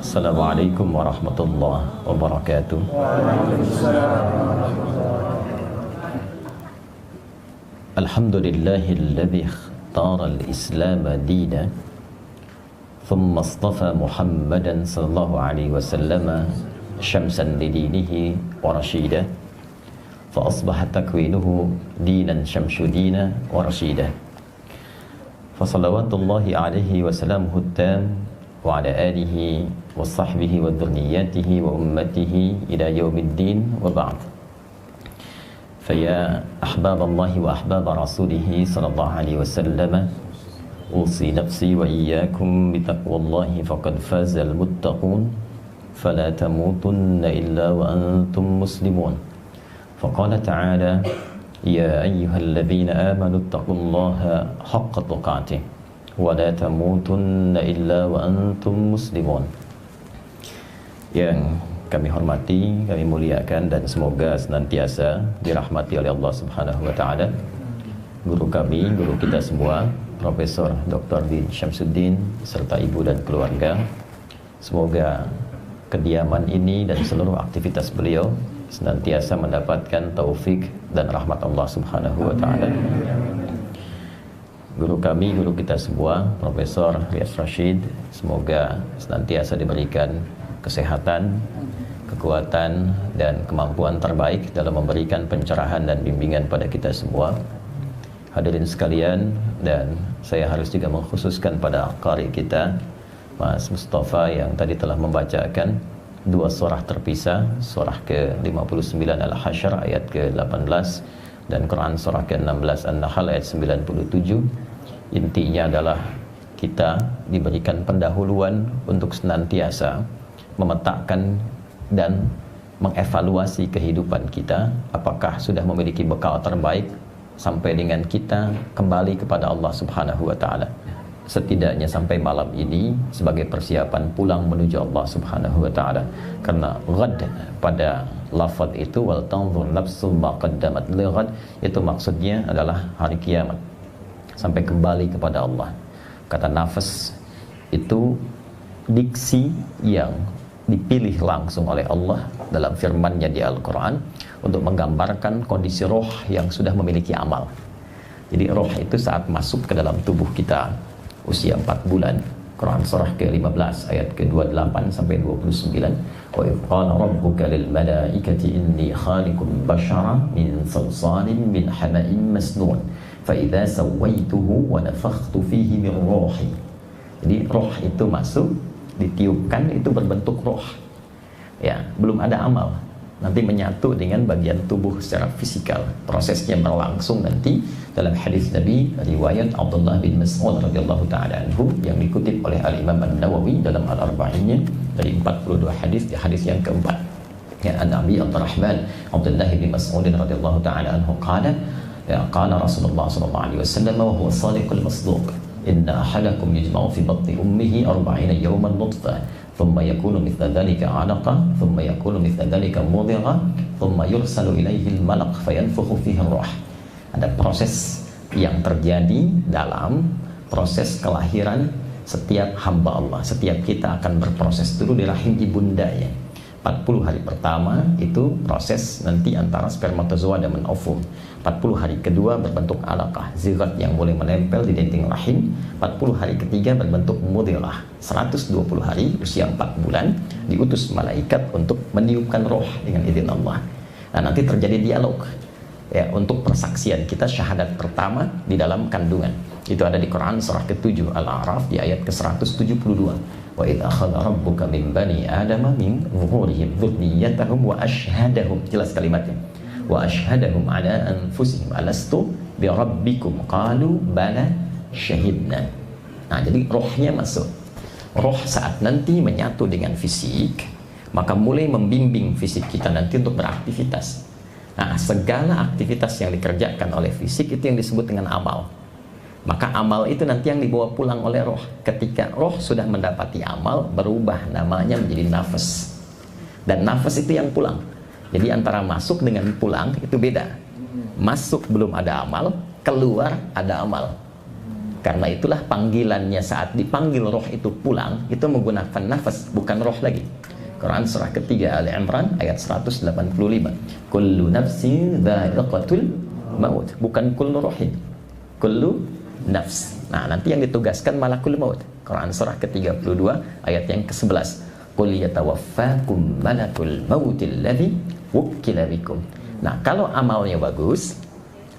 Assalamualaikum warahmatullahi wabarakatuh. Alhamdulillahilladzi ikhtara al-Islam dina thumma istafa Muhammadan sallallahu alaihi wasallam syamsan lidinihi wa rasyida fa asbaha takwinuhu dinan syamsudina wa rasyida fa salawatullahi alaihi wa salamuhu tam wa ala alihi wa sahbihi wa dhurriyyatihi wa ummatihi ila yaumiddin wa ba'd. Faya ahbaballahi wa ahbab rasulihi sallallahu alaihi wasallam, usi nafsi wa iyyakum bitaqwallahi faqad fazal muttaqun fala tamutunna illa wa antum muslimun. Faqala ta'ala ya ayyuhalladzina amanu taqullaha haqqa tuqatih wa la tamutunna illa wa antum muslimun. Yang kami hormati, kami muliakan, dan semoga senantiasa dirahmati oleh Allah Subhanahu wa taala. Guru kami, guru kita semua, Profesor Dr. Din Syamsuddin serta ibu dan keluarga. Semoga kediaman ini dan seluruh aktivitas beliau senantiasa mendapatkan taufik dan rahmat Allah Subhanahu wa taala. Guru kami, guru kita semua, Profesor Riyaz Rashid, semoga senantiasa diberikan kesehatan, kekuatan, dan kemampuan terbaik dalam memberikan pencerahan dan bimbingan pada kita semua. Hadirin sekalian, dan saya harus juga mengkhususkan pada qari kita, Mas Mustafa, yang tadi telah membacakan dua surah terpisah, surah ke-59 Al-Hasyr ayat ke-18 dan Quran surah ke-16 An-Nahl ayat 97. Intinya adalah kita diberikan pendahuluan untuk senantiasa memetakan dan mengevaluasi kehidupan kita, apakah sudah memiliki bekal terbaik sampai dengan kita kembali kepada Allah Subhanahu wa taala. Setidaknya sampai malam ini sebagai persiapan pulang menuju Allah Subhanahu wa taala. Karena ghad pada lafaz itu wal tanzur nafsu ma qaddamat li ghad, itu maksudnya adalah hari kiamat, sampai kembali kepada Allah. Kata nafas itu diksi yang dipilih langsung oleh Allah dalam firman-Nya di Al-Quran untuk menggambarkan kondisi roh yang sudah memiliki amal. Jadi roh itu saat masuk ke dalam tubuh kita usia 4 bulan. Quran surah ke-15 ayat ke-28 sampai 29. Wa idh qala rabbuka lil malaikati inni khaliqun bashara min salsalin min hama'in masnun fa idza sawaituhu wa nafakhtu fihi min ruhi. Jadi roh itu masuk, ditiupkan, itu berbentuk roh. Ya, belum ada amal. Nanti menyatu dengan bagian tubuh secara fisikal. Prosesnya berlangsung nanti dalam hadis Nabi riwayat Abdullah bin Mas'ud radhiyallahu taala anhu yang dikutip oleh Al-Imam An-Nawawi dalam Al-Arba'innya dari 42 hadis, di hadis yang keempat. Ya, Nabi Abdurrahman Abdullah bin Mas'ud radhiyallahu taala anhu qala ya qala Rasulullah sallallahu alaihi wasallam wa huwa shadiqul masduq inna ahadakum yujma'u fi batni ummihi 40 yawman nutfah thumma yakunu mithla dhalika 'alaqah thumma yakunu mithla dhalika mudghah thumma yursalu ilayhi al-malak fayanfukhu fihi ar-ruh. Ada proses yang terjadi dalam proses kelahiran setiap hamba Allah. Setiap kita akan berproses dulu di rahim ibundanya. 40 hari pertama itu proses nanti antara spermatozoa dan ovum. 40 hari kedua berbentuk alaqah, zigot yang boleh menempel di dinding rahim. 40 hari ketiga berbentuk mudghah. 120 hari, usia 4 bulan, diutus malaikat untuk meniupkan roh dengan izin Allah. Nah, nanti terjadi dialog ya untuk persaksian kita, syahadat pertama di dalam kandungan. Itu ada di Quran surah ke-7 Al-A'raf di ayat ke-172. Wa idz akhadha rabbuka min bani adama min zuhurihim dzurriyyatahum wa ashhadahum, jelas kalimatnya, wa ashhadahum ala anfusihim alastu bi rabbikum qalu bala syahidna. Nah, jadi rohnya masuk. Roh saat nanti menyatu dengan fisik, maka mulai membimbing fisik kita nanti untuk beraktivitas. Nah, segala aktivitas yang dikerjakan oleh fisik itu yang disebut dengan amal. Maka amal itu nanti yang dibawa pulang oleh roh. Ketika roh sudah mendapati amal, berubah namanya menjadi nafas. Dan nafas itu yang pulang. Jadi antara masuk dengan pulang itu beda. Masuk belum ada amal, keluar ada amal. Karena itulah panggilannya saat dipanggil roh itu pulang, itu menggunakan nafas, bukan roh lagi. Quran surah ketiga Ali Imran ayat 185. Kullu nafsin dha'iqatul maut, bukan kullu rohin. Kullu nafs. Nah, nanti yang ditugaskan malakul maut. Quran surah ke-32 ayat yang ke-11. Qul yatawaffakum malakul mautil ladzi wukkila bikum. Nah, kalau amalnya bagus,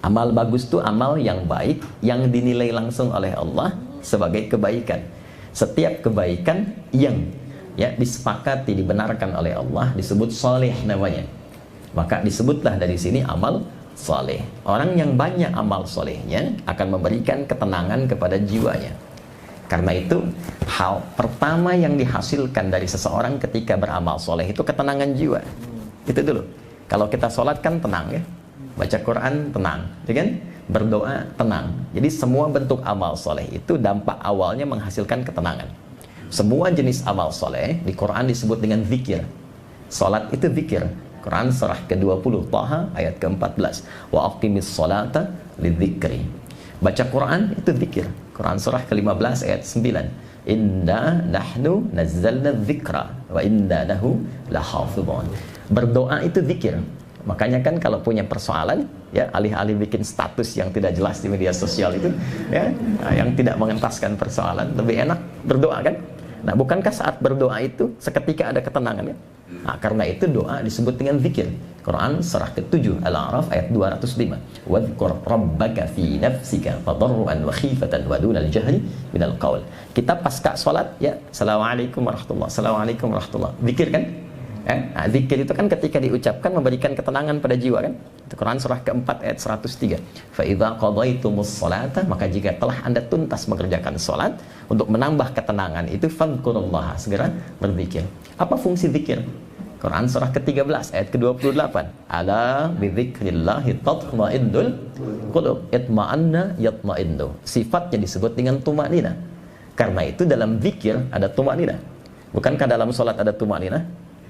amal bagus itu amal yang baik yang dinilai langsung oleh Allah sebagai kebaikan. Setiap kebaikan yang disepakati dibenarkan oleh Allah disebut saleh namanya. Maka disebutlah dari sini amal saleh. Orang yang banyak amal salehnya akan memberikan ketenangan kepada jiwanya. Karena itu hal pertama yang dihasilkan dari seseorang ketika beramal saleh itu ketenangan jiwa. Itu dulu. Kalau kita sholat kan tenang ya. Baca Quran tenang, ya kan? Berdoa tenang. Jadi semua bentuk amal soleh itu dampak awalnya menghasilkan ketenangan. Semua jenis amal soleh di Quran disebut dengan zikir. Salat itu zikir. Quran surah ke-20 Taha ayat ke-14. Wa aqimis salata lidzikri. Baca Quran itu zikir. Quran surah ke-15 ayat 9. Inna nahnu nazzalna dzikra wa inna lahu lahafizun. Berdoa itu zikir. Makanya kan kalau punya persoalan, ya alih-alih bikin status yang tidak jelas di media sosial itu, ya, yang tidak mengentaskan persoalan, lebih enak berdoa kan? Nah, bukankah saat berdoa itu seketika ada ketenangan ya? Nah, karena itu doa disebut dengan zikir. Quran surah ke-7 Al-A'raf ayat 205. Wadhkur rabbaka fi nafsika tadarruan wa khifatan wa dunal jahri minal qaul. Kita pasca salat ya, assalamualaikum warahmatullahi, assalamualaikum warahmatullahi. Zikir kan? Nah, zikir itu kan ketika diucapkan memberikan ketenangan pada jiwa kan? Itu Quran surah ke-4 ayat 103. Fa idza qadaitumus sholata, maka jika telah Anda tuntas mengerjakan salat untuk menambah ketenangan itu fadhkurullaha, segera berzikir. Apa fungsi zikir? Quran surah ke-13 ayat ke-28. Ala bidzikrillahi tatma'innul qulub. Itma'anna yatma'innu. Sifatnya disebut dengan tumanina. Karena itu dalam zikir ada tumanina. Bukankah dalam salat ada tumanina?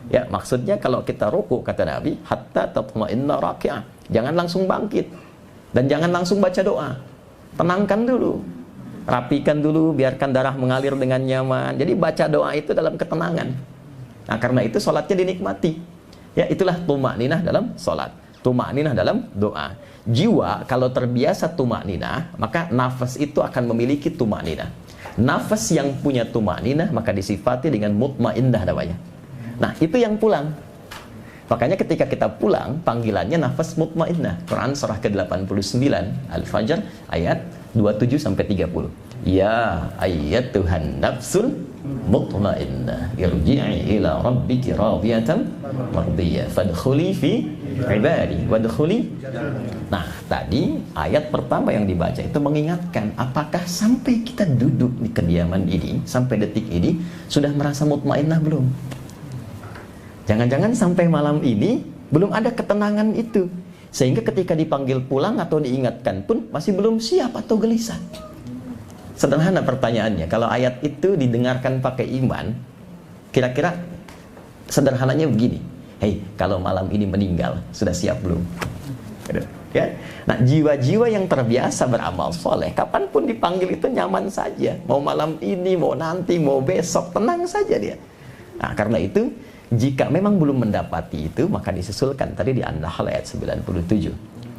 Ya, maksudnya kalau kita ruku, kata Nabi, hatta tatma'inna raki'ah. Jangan langsung bangkit. Dan jangan langsung baca doa. Tenangkan dulu. Rapikan dulu, biarkan darah mengalir dengan nyaman. Jadi baca doa itu dalam ketenangan. Nah, karena itu sholatnya dinikmati. Ya, itulah tuma'ninah dalam sholat. Tuma'ninah dalam doa. Jiwa kalau terbiasa tuma'ninah, maka nafas itu akan memiliki tuma'ninah. Nafas yang punya tuma'ninah, maka disifati dengan mutmainnah namanya. Nah, itu yang pulang. Makanya ketika kita pulang, panggilannya nafas mutmainnah. Quran surah ke-89 Al-Fajr ayat 27 sampai 30. Ya ayyatuhan nafsul mutmainnah irji'i ila rabbiki radiyatan mardiyah fadkhuli fi ibadi wadkhuli. Nah, tadi ayat pertama yang dibaca itu mengingatkan apakah sampai kita duduk di kediaman ini, sampai detik ini sudah merasa mutmainnah belum? Jangan-jangan sampai malam ini belum ada ketenangan itu. Sehingga ketika dipanggil pulang atau diingatkan pun masih belum siap atau gelisah. Sederhana pertanyaannya, kalau ayat itu didengarkan pakai iman, kira-kira sederhananya begini. Hei, kalau malam ini meninggal, sudah siap belum? Ya? Nah, jiwa-jiwa yang terbiasa beramal soleh, kapanpun dipanggil itu nyaman saja. Mau malam ini, mau nanti, mau besok, tenang saja dia. Nah, karena itu jika memang belum mendapati itu, maka disusulkan tadi di An-Nahl ayat 97.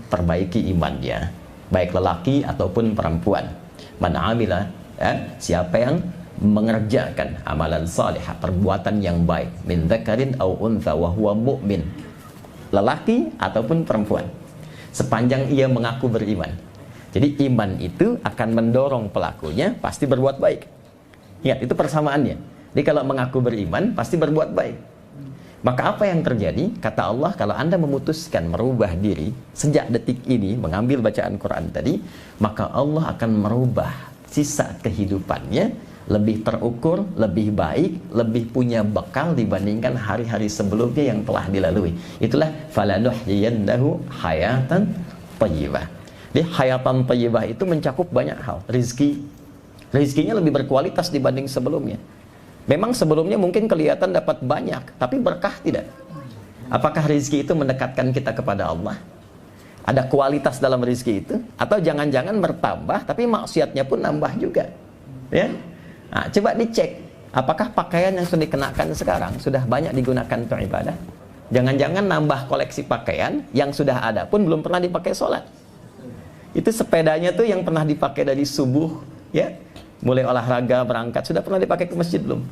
Perbaiki imannya, baik lelaki ataupun perempuan. Man amila, siapa yang mengerjakan amalan salihah, perbuatan yang baik, min dzakarin au untha wa huwa mu'min. Lelaki ataupun perempuan. Sepanjang ia mengaku beriman. Jadi iman itu akan mendorong pelakunya pasti berbuat baik. Ingat, itu persamaannya. Jadi kalau mengaku beriman pasti berbuat baik. Maka apa yang terjadi? Kata Allah, kalau Anda memutuskan merubah diri sejak detik ini, mengambil bacaan Quran tadi, maka Allah akan merubah sisa kehidupannya lebih terukur, lebih baik, lebih punya bekal dibandingkan hari-hari sebelumnya yang telah dilalui. Itulah falanuhyiyannahu hayatan thayyibah. Jadi hayatan thayyibah itu mencakup banyak hal. Rizkinya lebih berkualitas dibanding sebelumnya. Memang sebelumnya mungkin kelihatan dapat banyak, tapi berkah tidak. Apakah rezeki itu mendekatkan kita kepada Allah? Ada kualitas dalam rezeki itu, atau jangan-jangan bertambah tapi maksiatnya pun nambah juga. Ya. Nah, coba dicek, apakah pakaian yang sudah dikenakan sekarang sudah banyak digunakan untuk ibadah? Jangan-jangan nambah koleksi pakaian yang sudah ada pun belum pernah dipakai sholat. Itu sepedanya tuh yang pernah dipakai dari subuh, ya, mulai olahraga berangkat, sudah pernah dipakai ke masjid belum?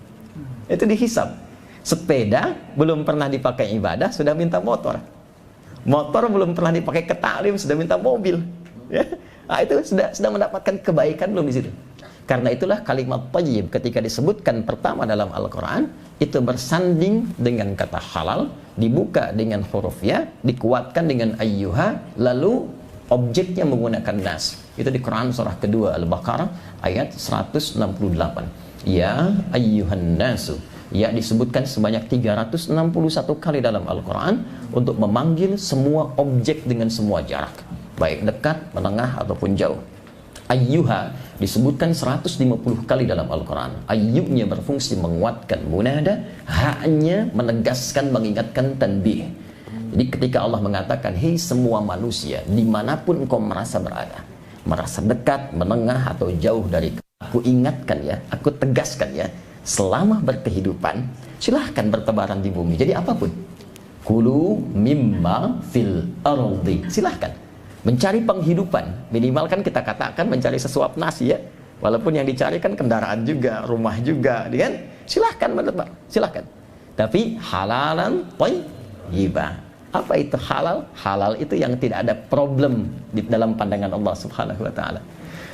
Itu dihisab. Sepeda belum pernah dipakai ibadah sudah minta motor. Motor belum pernah dipakai ke taklim sudah minta mobil, ya. Nah, itu sudah mendapatkan kebaikan belum di situ? Karena itulah kalimat thayyib ketika disebutkan pertama dalam Al-Quran itu bersanding dengan kata halal, dibuka dengan huruf ya, dikuatkan dengan ayyuha, lalu objeknya menggunakan nas. Itu di Quran surah kedua Al-Baqarah ayat 168. Ya ayyuhan nasu, ya disebutkan sebanyak 361 kali dalam Al-Quran untuk memanggil semua objek dengan semua jarak, baik dekat, menengah, ataupun jauh. Ayyuha disebutkan 150 kali dalam Al-Quran. Ayyunya berfungsi menguatkan munada, haknya menegaskan, mengingatkan tanbih. Jadi ketika Allah mengatakan, hei semua manusia, dimanapun engkau merasa berada, merasa dekat, menengah, atau jauh dari aku ingatkan ya, aku tegaskan ya, selama berkehidupan, silahkan bertebaran di bumi. Jadi apapun. Kulu mimma fil ardi. Silahkan. Mencari penghidupan. Minimal kan kita katakan mencari sesuap nasi ya. Walaupun yang dicari kan kendaraan juga, rumah juga. Kan? Silahkan bertebar. Silahkan. Tapi halalan thayyiban. Apa itu halal? Halal itu yang tidak ada problem di dalam pandangan Allah Subhanahu wa taala.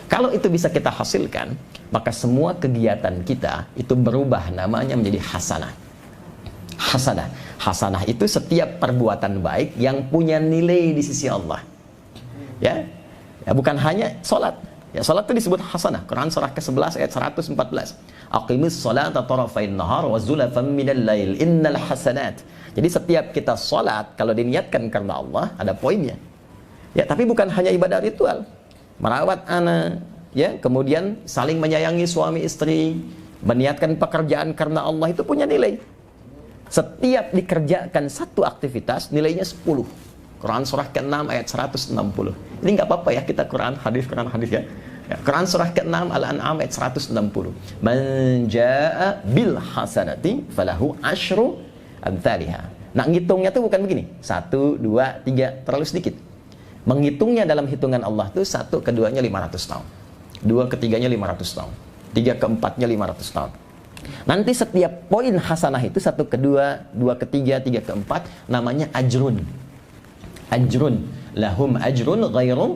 Kalau itu bisa kita hasilkan, maka semua kegiatan kita itu berubah namanya menjadi hasanah. Hasanah. Hasanah itu setiap perbuatan baik yang punya nilai di sisi Allah. Ya, bukan hanya sholat. Ya, sholat itu disebut hasanah. Quran surah ke-11 ayat 114. Aqimis sholata tarafain nahar wa zulafan minal lail innal hasanat. Jadi setiap kita sholat, kalau diniatkan karena Allah, ada poinnya. Ya, tapi bukan hanya ibadah ritual. Merawat anak, ya, kemudian saling menyayangi suami istri, meniatkan pekerjaan karena Allah itu punya nilai. Setiap dikerjakan satu aktivitas, nilainya 10. Quran surah ke-6 ayat 160. Ini nggak apa-apa ya kita Quran hadis ya. Quran surah ke-6 Al-An'am ayat 160. Man jaa'a bil hasanati falahu asyru amsalihha. Nah, ngitungnya tuh bukan begini. 1, 2, 3, terlalu sedikit. Menghitungnya dalam hitungan Allah tuh 1 keduanya 500 tahun. 2 ketiganya 500 tahun. 3 keempatnya 500 tahun. Nanti setiap poin hasanah itu 1 kedua, 2 ketiga, 3 keempat namanya ajrun. Ajrun, lahum ajrun ghairu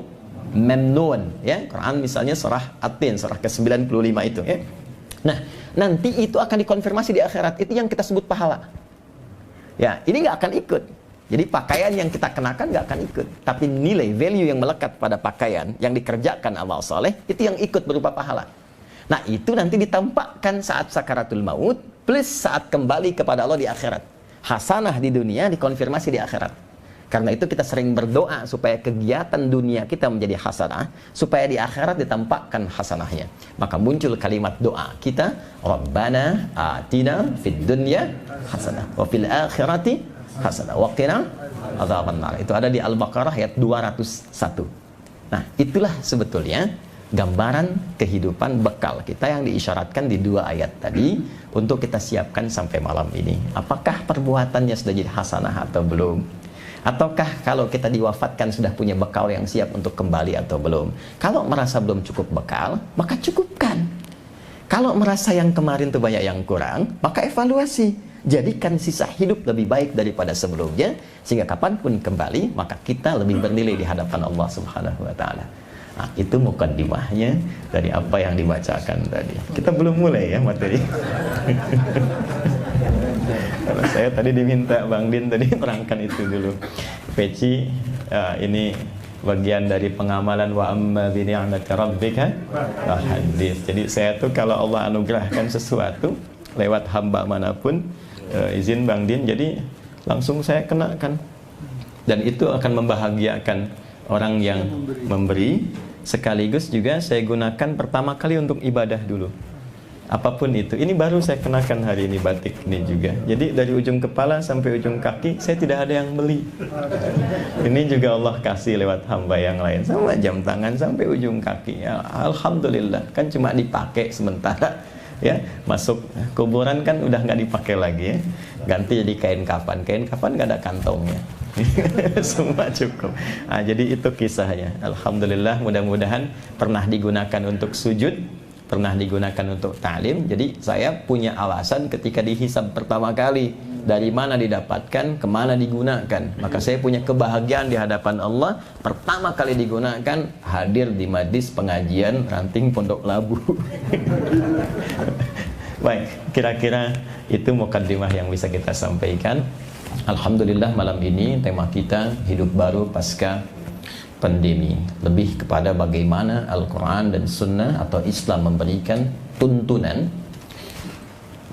mamnun, ya. Quran misalnya surah At-Tin, surah ke-95 itu, ya. Nah, nanti itu akan dikonfirmasi di akhirat. Itu yang kita sebut pahala. Ya, ini nggak akan ikut. Jadi pakaian yang kita kenakan nggak akan ikut. Tapi nilai, value yang melekat pada pakaian yang dikerjakan amal soleh, itu yang ikut berupa pahala. Nah, itu nanti ditampakkan saat sakaratul maut, plus saat kembali kepada Allah di akhirat. Hasanah di dunia dikonfirmasi di akhirat. Karena itu kita sering berdoa supaya kegiatan dunia kita menjadi hasanah, supaya di akhirat ditampakkan hasanahnya. Maka muncul kalimat doa kita, Rabbana atina fid dunya hasanah wa fil akhirati hasanah wa qina adzabannar. Itu ada di Al-Baqarah ayat 201. Nah, itulah sebetulnya gambaran kehidupan bekal kita yang diisyaratkan di 2 ayat tadi untuk kita siapkan sampai malam ini. Apakah perbuatannya sudah jadi hasanah atau belum? Ataukah kalau kita diwafatkan sudah punya bekal yang siap untuk kembali atau belum? Kalau merasa belum cukup bekal, maka cukupkan. Kalau merasa yang kemarin itu banyak yang kurang, maka evaluasi. Jadikan sisa hidup lebih baik daripada sebelumnya, sehingga kapanpun kembali, maka kita lebih bernilai di hadapan Allah Subhanahu wa taala. Nah, itu mukaddimahnya dari apa yang dibacakan tadi. Kita belum mulai ya materi. Kalau saya tadi diminta Bang Din tadi terangkan itu dulu. Peci ini bagian dari pengamalan wa amma bi ni'mati rabbika hadits. Jadi saya tuh kalau Allah anugerahkan sesuatu lewat hamba manapun, izin Bang Din, jadi langsung saya kenakan. Dan itu akan membahagiakan orang yang memberi, sekaligus juga saya gunakan pertama kali untuk ibadah dulu. Apapun itu, ini baru saya kenakan hari ini batik ini juga. Jadi dari ujung kepala sampai ujung kaki saya tidak ada yang beli. Ini juga Allah kasih lewat hamba yang lain, sama jam tangan sampai ujung kaki. Ya, alhamdulillah, kan cuma dipakai sementara. Ya, masuk kuburan kan udah nggak dipakai lagi ya. Ganti jadi kain kafan nggak ada kantongnya. Semua cukup. Nah, jadi itu kisahnya. Alhamdulillah, mudah-mudahan pernah digunakan untuk sujud, pernah digunakan untuk ta'lim. Jadi saya punya alasan ketika dihisab pertama kali, dari mana didapatkan, kemana digunakan. Maka saya punya kebahagiaan di hadapan Allah, pertama kali digunakan hadir di majlis pengajian Ranting Pondok Labu. Baik, kira-kira itu mukaddimah yang bisa kita sampaikan. Alhamdulillah, malam ini tema kita hidup baru pasca pandemi, lebih kepada bagaimana Al-Quran dan Sunnah atau Islam memberikan tuntunan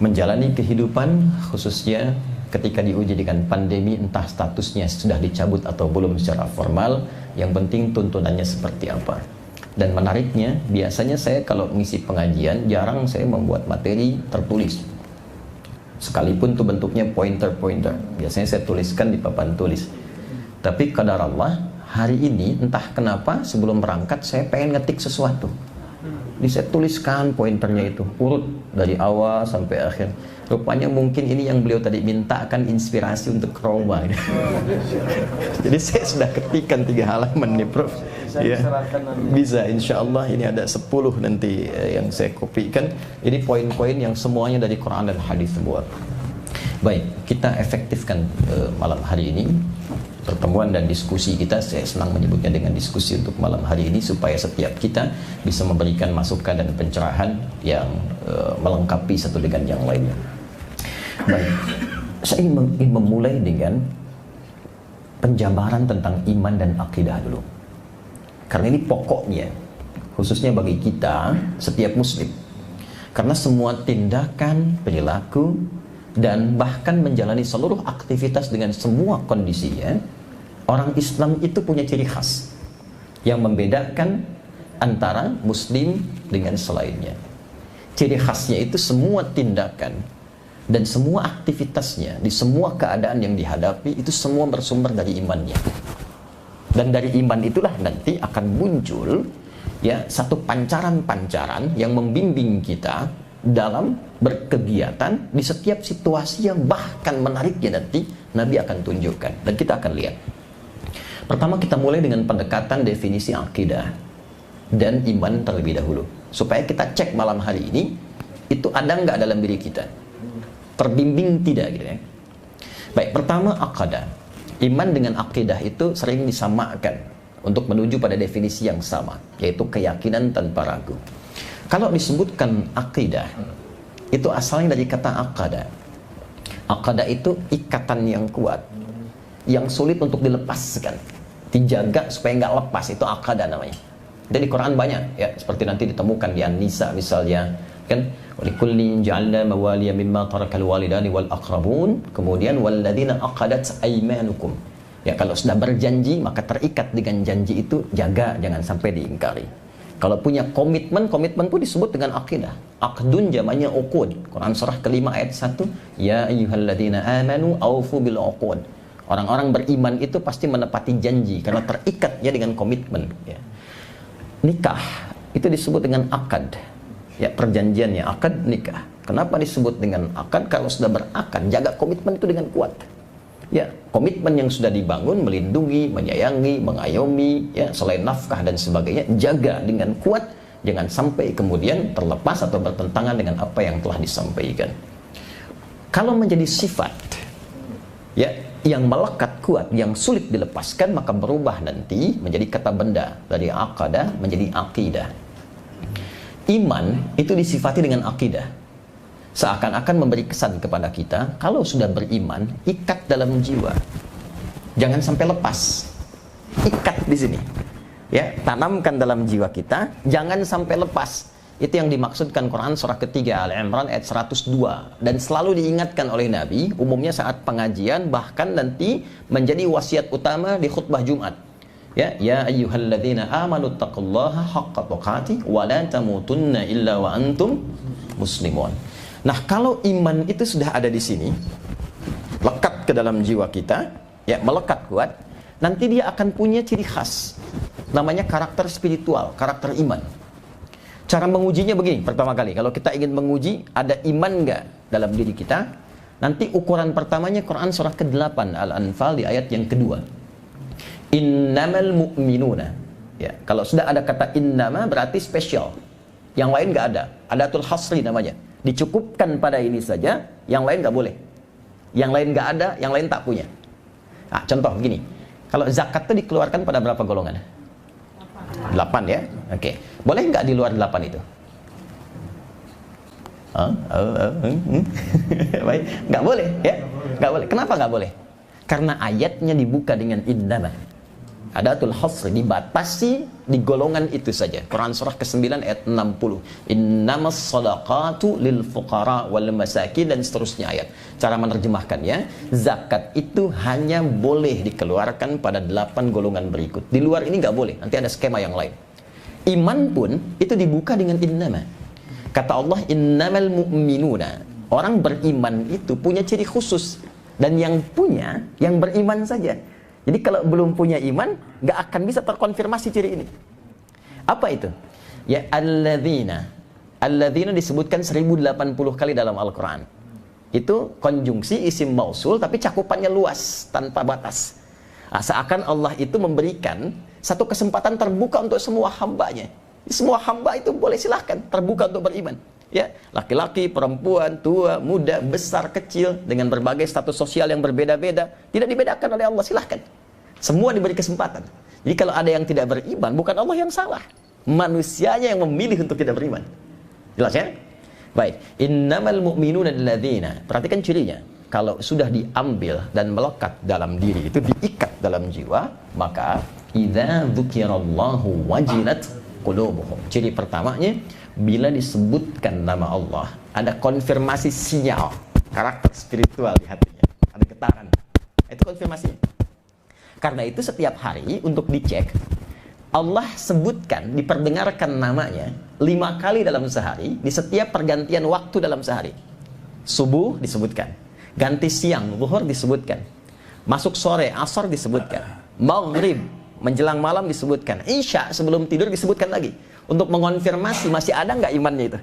menjalani kehidupan, khususnya ketika diuji dengan pandemi, entah statusnya sudah dicabut atau belum secara formal, yang penting tuntunannya seperti apa. Dan menariknya, biasanya saya kalau mengisi pengajian jarang saya membuat materi tertulis, sekalipun itu bentuknya pointer-pointer, biasanya saya tuliskan di papan tulis. Tapi qadar Allah, hari ini entah kenapa sebelum berangkat saya pengen ngetik sesuatu. Jadi saya tuliskan pointernya itu, urut dari awal sampai akhir. Rupanya mungkin ini yang beliau tadi minta akan inspirasi untuk Roma. Jadi saya sudah ketikkan 3 halaman nih Prof. Ya, bisa insya Allah ini ada 10 nanti yang saya kopikan. Ini poin-poin yang semuanya dari Quran dan hadis semua. Baik, kita efektifkan malam hari ini pertemuan dan diskusi kita. Saya senang menyebutnya dengan diskusi untuk malam hari ini, supaya setiap kita bisa memberikan masukan dan pencerahan yang melengkapi satu dengan yang lainnya. Baik, saya ingin memulai dengan penjabaran tentang iman dan akidah dulu, karena ini pokoknya, khususnya bagi kita setiap muslim. Karena semua tindakan, perilaku, dan bahkan menjalani seluruh aktivitas dengan semua kondisinya, orang Islam itu punya ciri khas yang membedakan antara muslim dengan selainnya. Ciri khasnya itu semua tindakan dan semua aktivitasnya di semua keadaan yang dihadapi itu semua bersumber dari imannya. Dan dari iman itulah nanti akan muncul ya satu pancaran-pancaran yang membimbing kita dalam berkegiatan di setiap situasi yang bahkan menariknya nanti Nabi akan tunjukkan dan kita akan lihat. Pertama, kita mulai dengan pendekatan definisi akidah dan iman terlebih dahulu, supaya kita cek malam hari ini itu ada nggak dalam diri kita, terbimbing tidak gitu ya. Baik, pertama akidah. Iman dengan akidah itu sering disamakan untuk menuju pada definisi yang sama, yaitu keyakinan tanpa ragu. Kalau disebutkan akidah, itu asalnya dari kata aqada. Aqada itu ikatan yang kuat, yang sulit untuk dilepaskan, dijaga supaya nggak lepas, itu aqada namanya. Jadi Quran banyak ya, seperti nanti ditemukan di An-Nisa misalnya, kan, walikullin ja'alna mawaliya mimma tarakal walidani wal aqrabun, kemudian walladzina aqadat aymanukum. Ya, kalau sudah berjanji maka terikat dengan janji itu, jaga jangan sampai diingkari. Kalau punya komitmen, komitmen pun disebut dengan akidah. Aqdun jamaknya uqud. Quran surah kelima ayat 1, ya ayyuhalladzina amanu aufu bil uqud. Orang-orang beriman itu pasti menepati janji karena terikatnya dengan komitmen ya. Nikah itu disebut dengan akad. Ya, perjanjiannya akad nikah. Kenapa disebut dengan akad? Kalau sudah berakad, jaga komitmen itu dengan kuat. Ya, komitmen yang sudah dibangun, melindungi, menyayangi, mengayomi, ya, selain nafkah dan sebagainya, jaga dengan kuat, jangan sampai kemudian terlepas atau bertentangan dengan apa yang telah disampaikan. Kalau menjadi sifat, ya, yang melekat kuat, yang sulit dilepaskan, maka berubah nanti menjadi kata benda, dari aqadah menjadi aqidah. Iman itu disifati dengan aqidah. Seakan-akan memberi kesan kepada kita, kalau sudah beriman, ikat dalam jiwa. Jangan sampai lepas. Ikat di sini. Ya, tanamkan dalam jiwa kita, jangan sampai lepas. Itu yang dimaksudkan Quran surah ketiga Al-Imran ayat 102. Dan selalu diingatkan oleh Nabi, umumnya saat pengajian, bahkan nanti menjadi wasiat utama di khutbah Jumat. Ya ayyuhalladzina amanu taqullaha haqqa tuqatih wa la tamutunna illa wa antum muslimun. Nah, kalau iman itu sudah ada di sini, lekat ke dalam jiwa kita, ya melekat kuat, nanti dia akan punya ciri khas. Namanya karakter spiritual, karakter iman. Cara mengujinya begini, pertama kali, kalau kita ingin menguji ada iman nggak dalam diri kita, nanti ukuran pertamanya Quran surah ke-8 Al-Anfal di ayat yang kedua. Innamal mu'minuna. Ya, kalau sudah ada kata innama berarti spesial. Yang lain nggak ada. Adatul hasri namanya. Dicukupkan pada ini saja, yang lain nggak boleh. Yang lain nggak ada, yang lain tak punya. Nah, contoh begini. Kalau zakat itu dikeluarkan pada berapa golongan? 8 ya? Oke. Boleh nggak di luar 8 itu? Baik, nggak boleh ya? Nggak boleh. Kenapa nggak boleh? Karena ayatnya dibuka dengan innama. Adatul hasr, dibatasi di golongan itu saja. Quran surah ke-9 ayat 60. Innamas shadaqatu lil fuqara wal masakin, dan seterusnya ayat. Cara menerjemahkannya, zakat itu hanya boleh dikeluarkan pada 8 golongan berikut. Di luar ini nggak boleh, nanti ada skema yang lain. Iman pun itu dibuka dengan innama. Kata Allah, innamal mu'minuna. Orang beriman itu punya ciri khusus, dan yang punya yang beriman saja. Jadi kalau belum punya iman, nggak akan bisa terkonfirmasi ciri ini. Apa itu? Ya alladzina. Alladzina disebutkan 1080 kali dalam Al-Quran. Itu konjungsi isim mausul, tapi cakupannya luas, tanpa batas. Nah, seakan Allah itu memberikan satu kesempatan terbuka untuk semua hambanya. Semua hamba itu boleh silahkan terbuka untuk beriman. Ya, laki-laki, perempuan, tua, muda, besar, kecil, dengan berbagai status sosial yang berbeda-beda, tidak dibedakan oleh Allah, silahkan. Semua diberi kesempatan. Jadi kalau ada yang tidak beriman, bukan Allah yang salah, manusianya yang memilih untuk tidak beriman. Jelas ya? Baik, innamal mu'minuna alladzina. Perhatikan cirinya. Kalau sudah diambil dan melekat dalam diri, itu diikat dalam jiwa, maka idza dzukirallahu wajilat qulubuhum. Ciri pertamanya, bila disebutkan nama Allah, ada konfirmasi sinyal karakter spiritual di hatinya, ada getaran. Itu konfirmasinya. Karena itu setiap hari untuk dicek, Allah sebutkan, diperdengarkan namanya 5 kali dalam sehari, di setiap pergantian waktu dalam sehari. Subuh disebutkan, ganti siang, zuhur disebutkan, masuk sore, asar disebutkan, maghrib, menjelang malam disebutkan, isya sebelum tidur disebutkan lagi. Untuk mengonfirmasi masih ada nggak imannya itu,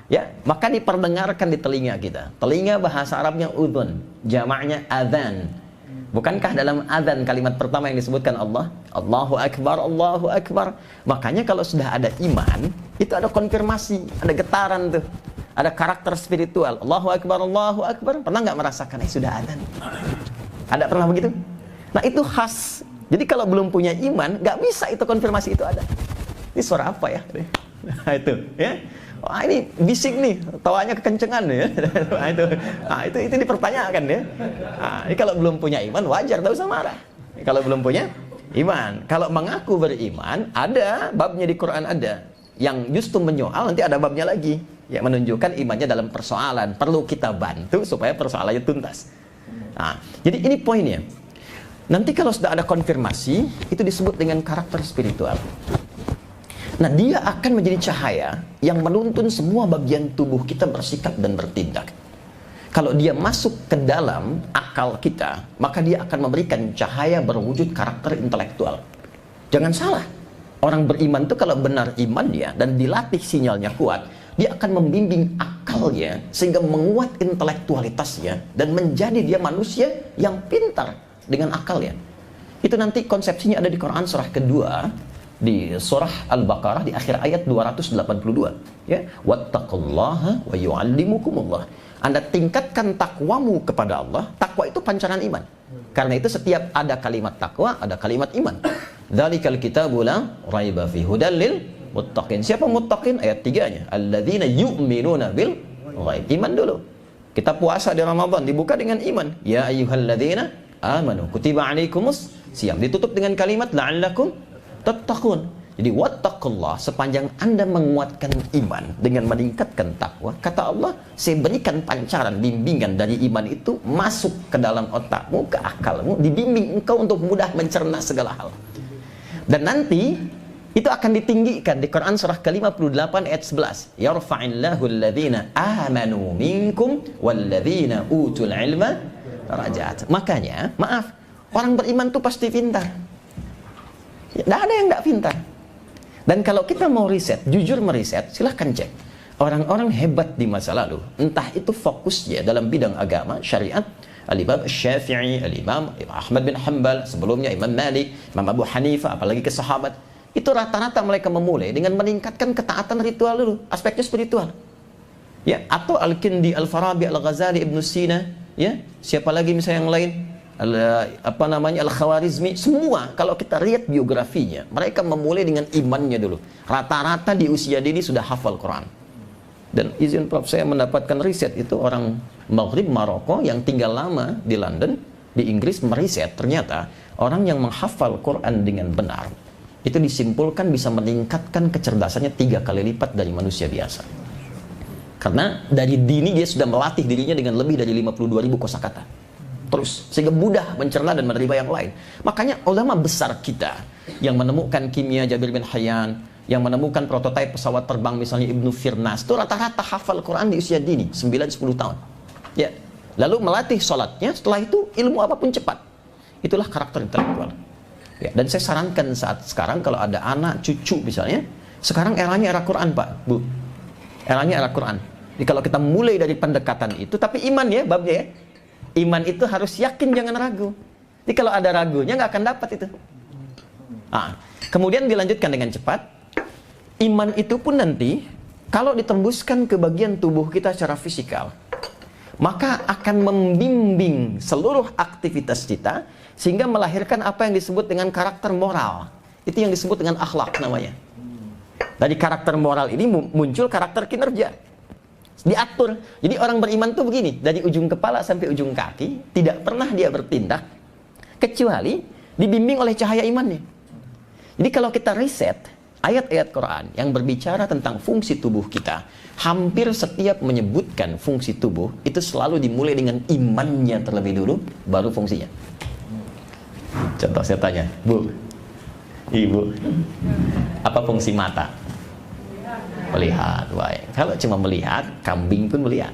ya, maka diperdengarkan di telinga kita. Telinga bahasa Arabnya udhun, jamaknya adzan. Bukankah dalam adzan kalimat pertama yang disebutkan Allah, Allahu Akbar, Allahu Akbar. Makanya kalau sudah ada iman, itu ada konfirmasi, ada getaran tuh, ada karakter spiritual. Allahu Akbar, Allahu Akbar. Pernah nggak merasakan sudah adzan? Ada pernah begitu? Nah, itu khas. Jadi kalau belum punya iman, nggak bisa itu konfirmasi itu ada. Ini suara apa ya? Nah, itu ya. Wah, ini bising nih, tawanya kekencengan ya. Nah, itu dipertanyakan ya. Nah, ini kalau belum punya iman wajar, tak usah marah. Kalau belum punya iman, kalau mengaku beriman, ada babnya di Quran ada. Yang justru menyoal, nanti ada babnya lagi. Ya, menunjukkan imannya dalam persoalan. Perlu kita bantu supaya persoalannya tuntas. Nah, jadi ini poinnya. Nanti kalau sudah ada konfirmasi, itu disebut dengan karakter spiritual. Nah, dia akan menjadi cahaya yang menuntun semua bagian tubuh kita bersikap dan bertindak. Kalau dia masuk ke dalam akal kita, maka dia akan memberikan cahaya berwujud karakter intelektual. Jangan salah, orang beriman itu kalau benar imannya dan dilatih sinyalnya kuat, dia akan membimbing akalnya sehingga menguat intelektualitasnya dan menjadi dia manusia yang pintar dengan akalnya. Itu nanti konsepsinya ada di Quran surah kedua, di surah Al-Baqarah di akhir ayat 282, ya, wattaqullaha wa yu'allimukumullah. Anda tingkatkan takwamu kepada Allah. Takwa itu pancaran iman. Karena itu setiap ada kalimat takwa, ada kalimat iman. Dzalikal kitabu la raiba fi hudal lil muttaqin. Siapa muttaqin? Ayat 3-nya. Alladzina yu'minuna bil ghaib. Iman dulu. Kita puasa di Ramadan dibuka dengan iman. Ya ayyuhalladzina amanu kutiba alaikumus siyam. Ditutup dengan kalimat la'allakum tattaqun. Jadi wattaqullah, sepanjang Anda menguatkan iman dengan meningkatkan takwa, kata Allah, saya berikan pancaran bimbingan dari iman itu masuk ke dalam otakmu, ke akalmu, dibimbing engkau untuk mudah mencerna segala hal. Dan nanti itu akan ditinggikan di Quran surah ke-58 ayat 11. Yarfa'illahu alladhina amanu minkum walladhina utul ilma darajat. Makanya, maaf, orang beriman tuh pasti pintar. Tidak ada yang tidak pintar. Dan kalau kita mau riset, jujur meriset, silahkan cek. Orang-orang hebat di masa lalu, entah itu fokusnya dalam bidang agama, syariat, Al-Imam Syafi'i, Al-Imam Ahmad bin Hanbal, sebelumnya Imam Malik, Imam Abu Hanifah, apalagi ke sahabat, itu rata-rata mereka memulai dengan meningkatkan ketaatan ritual dulu, aspeknya spiritual. Ya, atau Al-Kindi, Al-Farabi, Al-Ghazali, Ibn Sina, ya, siapa lagi misalnya yang lain, Al-Khawarizmi, semua kalau kita lihat biografinya, mereka memulai dengan imannya dulu. Rata-rata di usia dini sudah hafal Quran. Dan izin Prof, saya mendapatkan riset itu orang Maghrib, Maroko yang tinggal lama di London, di Inggris, meriset ternyata orang yang menghafal Quran dengan benar itu disimpulkan bisa meningkatkan kecerdasannya 3 kali lipat dari manusia biasa. Karena dari dini dia sudah melatih dirinya dengan lebih dari 52.000 kosakata. Terus, sehingga mudah mencerna dan menerima yang lain. Makanya ulama besar kita yang menemukan kimia Jabir bin Hayyan, yang menemukan prototipe pesawat terbang misalnya Ibnu Firnas, itu rata-rata hafal Quran di usia dini, 9-10 tahun. Ya. Lalu melatih sholatnya, setelah itu ilmu apapun cepat. Itulah karakter intelektual. Ya, dan saya sarankan saat sekarang kalau ada anak, cucu misalnya, sekarang eranya era Quran Pak, Bu. Eranya era Quran. Jadi kalau kita mulai dari pendekatan itu, tapi iman ya babnya ya. Iman itu harus yakin, jangan ragu. Jadi kalau ada ragunya nggak akan dapat itu. Nah, kemudian dilanjutkan dengan cepat. Iman itu pun nanti kalau ditembuskan ke bagian tubuh kita secara fisikal, maka akan membimbing seluruh aktivitas kita sehingga melahirkan apa yang disebut dengan karakter moral. Itu yang disebut dengan akhlak namanya. Dari karakter moral ini muncul karakter kinerja. Diatur. Jadi orang beriman tuh begini, dari ujung kepala sampai ujung kaki tidak pernah dia bertindak kecuali dibimbing oleh cahaya imannya. Jadi kalau kita riset ayat-ayat Quran yang berbicara tentang fungsi tubuh kita, hampir setiap menyebutkan fungsi tubuh itu selalu dimulai dengan imannya terlebih dulu, baru fungsinya. Contoh saya tanya, Bu, Ibu, apa fungsi mata? Melihat, baik. Kalau cuma melihat, kambing pun melihat.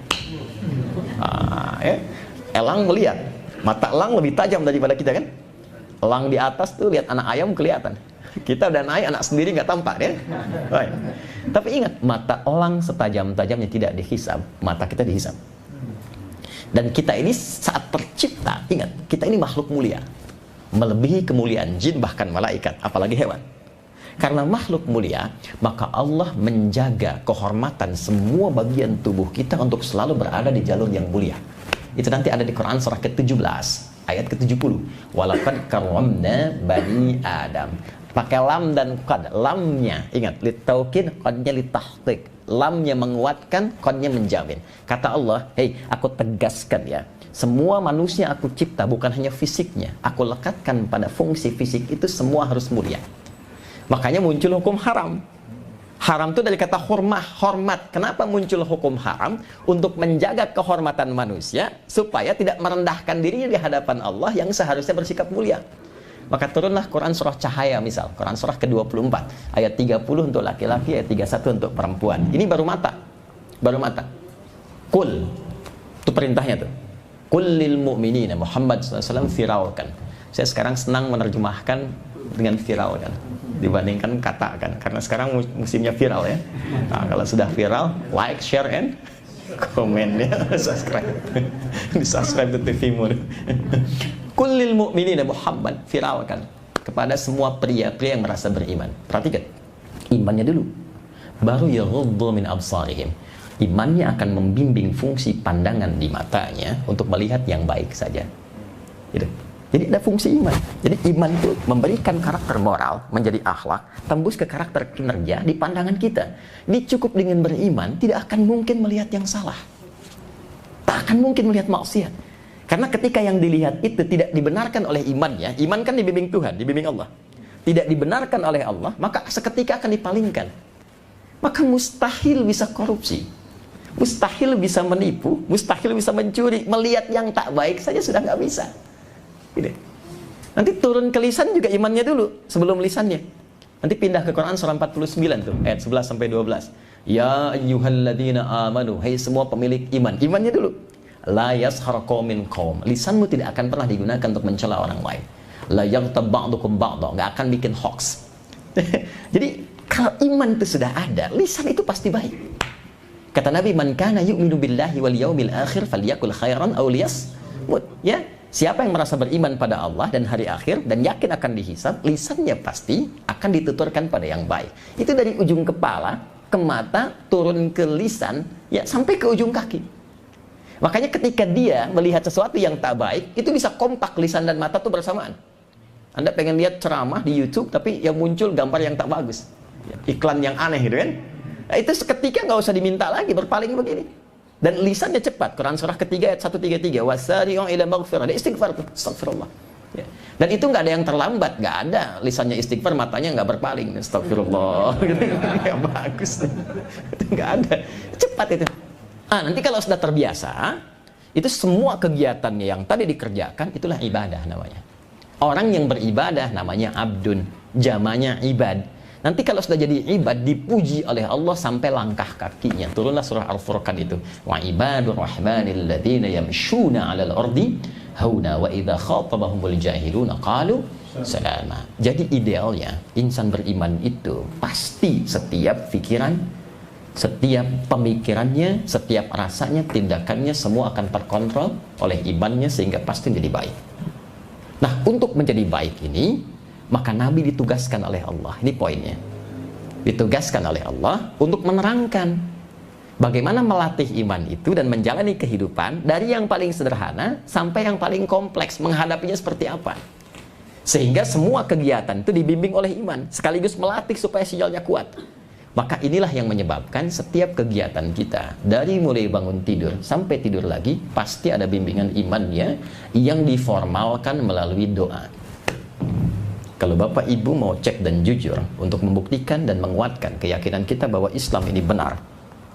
Elang melihat. Mata elang lebih tajam daripada kita kan? Elang di atas tuh lihat anak ayam kelihatan. Kita udah naik, anak sendiri nggak tampak ya. Baik. Tapi ingat, mata elang setajam-tajamnya tidak dihisab, mata kita dihisab. Dan kita ini saat tercipta, ingat, kita ini makhluk mulia, melebihi kemuliaan jin bahkan malaikat, apalagi hewan. Karena makhluk mulia, maka Allah menjaga kehormatan semua bagian tubuh kita untuk selalu berada di jalur yang mulia. Itu nanti ada di Quran surah ke-17 ayat ke-70. Walaqad karramna bani Adam. Pakai lam dan qad. Lamnya, ingat, litaukid, qadnya litahqiq. Lamnya menguatkan, qadnya menjamin. Kata Allah, hei, aku tegaskan ya, semua manusia aku cipta bukan hanya fisiknya, aku lekatkan pada fungsi fisik itu semua harus mulia. Makanya muncul hukum haram. Haram itu dari kata hormat. Kenapa muncul hukum haram? Untuk menjaga kehormatan manusia supaya tidak merendahkan dirinya di hadapan Allah yang seharusnya bersikap mulia. Maka turunlah Quran surah Cahaya misal, Quran surah ke-24 ayat 30 untuk laki-laki, ayat 31 untuk perempuan. Ini baru mata. Baru mata. Qul. Itu perintahnya tuh. Qul lil mu'minina, Muhammad SAW firalkan. Saya sekarang senang menerjemahkan dengan viralkan dibandingkan katakan, karena sekarang musimnya viral ya. Nah, kalau sudah viral, like, share, and komen ya, subscribe. Di subscribe ke TV-mu. Kullil mu'minina Muhammad, viralkan kepada semua pria-pria yang merasa beriman. Perhatikan, imannya dulu, baru yaghuddu min absarihim. Imannya akan membimbing fungsi pandangan di matanya untuk melihat yang baik saja. Gitu. Jadi ada fungsi iman. Jadi iman itu memberikan karakter moral menjadi akhlak, tembus ke karakter kinerja di pandangan kita. Ini cukup dengan beriman, tidak akan mungkin melihat yang salah. Tak akan mungkin melihat maksiat. Karena ketika yang dilihat itu tidak dibenarkan oleh imannya, iman kan dibimbing Tuhan, dibimbing Allah. Tidak dibenarkan oleh Allah, maka seketika akan dipalingkan. Maka mustahil bisa korupsi. Mustahil bisa menipu, mustahil bisa mencuri. Melihat yang tak baik saja sudah nggak bisa. Ini. Nanti turun ke lisan juga imannya dulu sebelum lisannya. Nanti pindah ke Quran surah 49 tuh, ayat 11 sampai 12. Ya ayyuhalladzina amanu, hai semua pemilik iman. Imannya dulu. La yashar qaumin qaum. Lisanmu tidak akan pernah digunakan untuk mencela orang lain. La yaghtab ba'dukum ba'dha, enggak akan bikin hoax. Jadi kalau iman itu sudah ada, lisan itu pasti baik. Kata Nabi, man kana yu'minu billahi wal yaumil akhir falyakul khairan aw liyasmut. Ya, siapa yang merasa beriman pada Allah dan hari akhir dan yakin akan dihisab, lisannya pasti akan dituturkan pada yang baik. Itu dari ujung kepala ke mata, turun ke lisan, ya sampai ke ujung kaki. Makanya ketika dia melihat sesuatu yang tak baik, itu bisa kompak lisan dan mata tuh bersamaan. Anda pengen lihat ceramah di YouTube, tapi yang muncul gambar yang tak bagus, iklan yang aneh gitu kan. Nah, itu seketika nggak usah diminta lagi, berpaling begini. Dan lisannya cepat. Quran surah ketiga ayat 133, wasari'u ila maghfirah, ada istighfar tuh, astagfirullah. Ya. Dan itu nggak ada yang terlambat, nggak ada lisannya istighfar, matanya nggak berpaling, astagfirullah, gitu. Nggak bagus, itu nggak ada, cepat itu. Nanti kalau sudah terbiasa, itu semua kegiatannya yang tadi dikerjakan, itulah ibadah namanya. Orang yang beribadah namanya abdun, jamanya ibad. Nanti kalau sudah jadi ibad, dipuji oleh Allah sampai langkah kakinya. Turunlah surah Al-Furqan itu. Wa ibadur rahmanil ladzina yamshuna 'alal ardi hauna wa idza khatabahumul jahiluna qalu salama. Jadi idealnya insan beriman itu pasti setiap pikiran, setiap pemikirannya, setiap rasanya, tindakannya semua akan terkontrol oleh imannya sehingga pasti menjadi baik. Nah, untuk menjadi baik ini, maka Nabi ditugaskan oleh Allah. Ini poinnya. Ditugaskan oleh Allah untuk menerangkan bagaimana melatih iman itu dan menjalani kehidupan dari yang paling sederhana sampai yang paling kompleks, menghadapinya seperti apa. Sehingga semua kegiatan itu dibimbing oleh iman, sekaligus melatih supaya sinyalnya kuat. Maka inilah yang menyebabkan setiap kegiatan kita, dari mulai bangun tidur sampai tidur lagi, pasti ada bimbingan imannya yang diformalkan melalui doa. Kalau Bapak Ibu mau cek dan jujur untuk membuktikan dan menguatkan keyakinan kita bahwa Islam ini benar,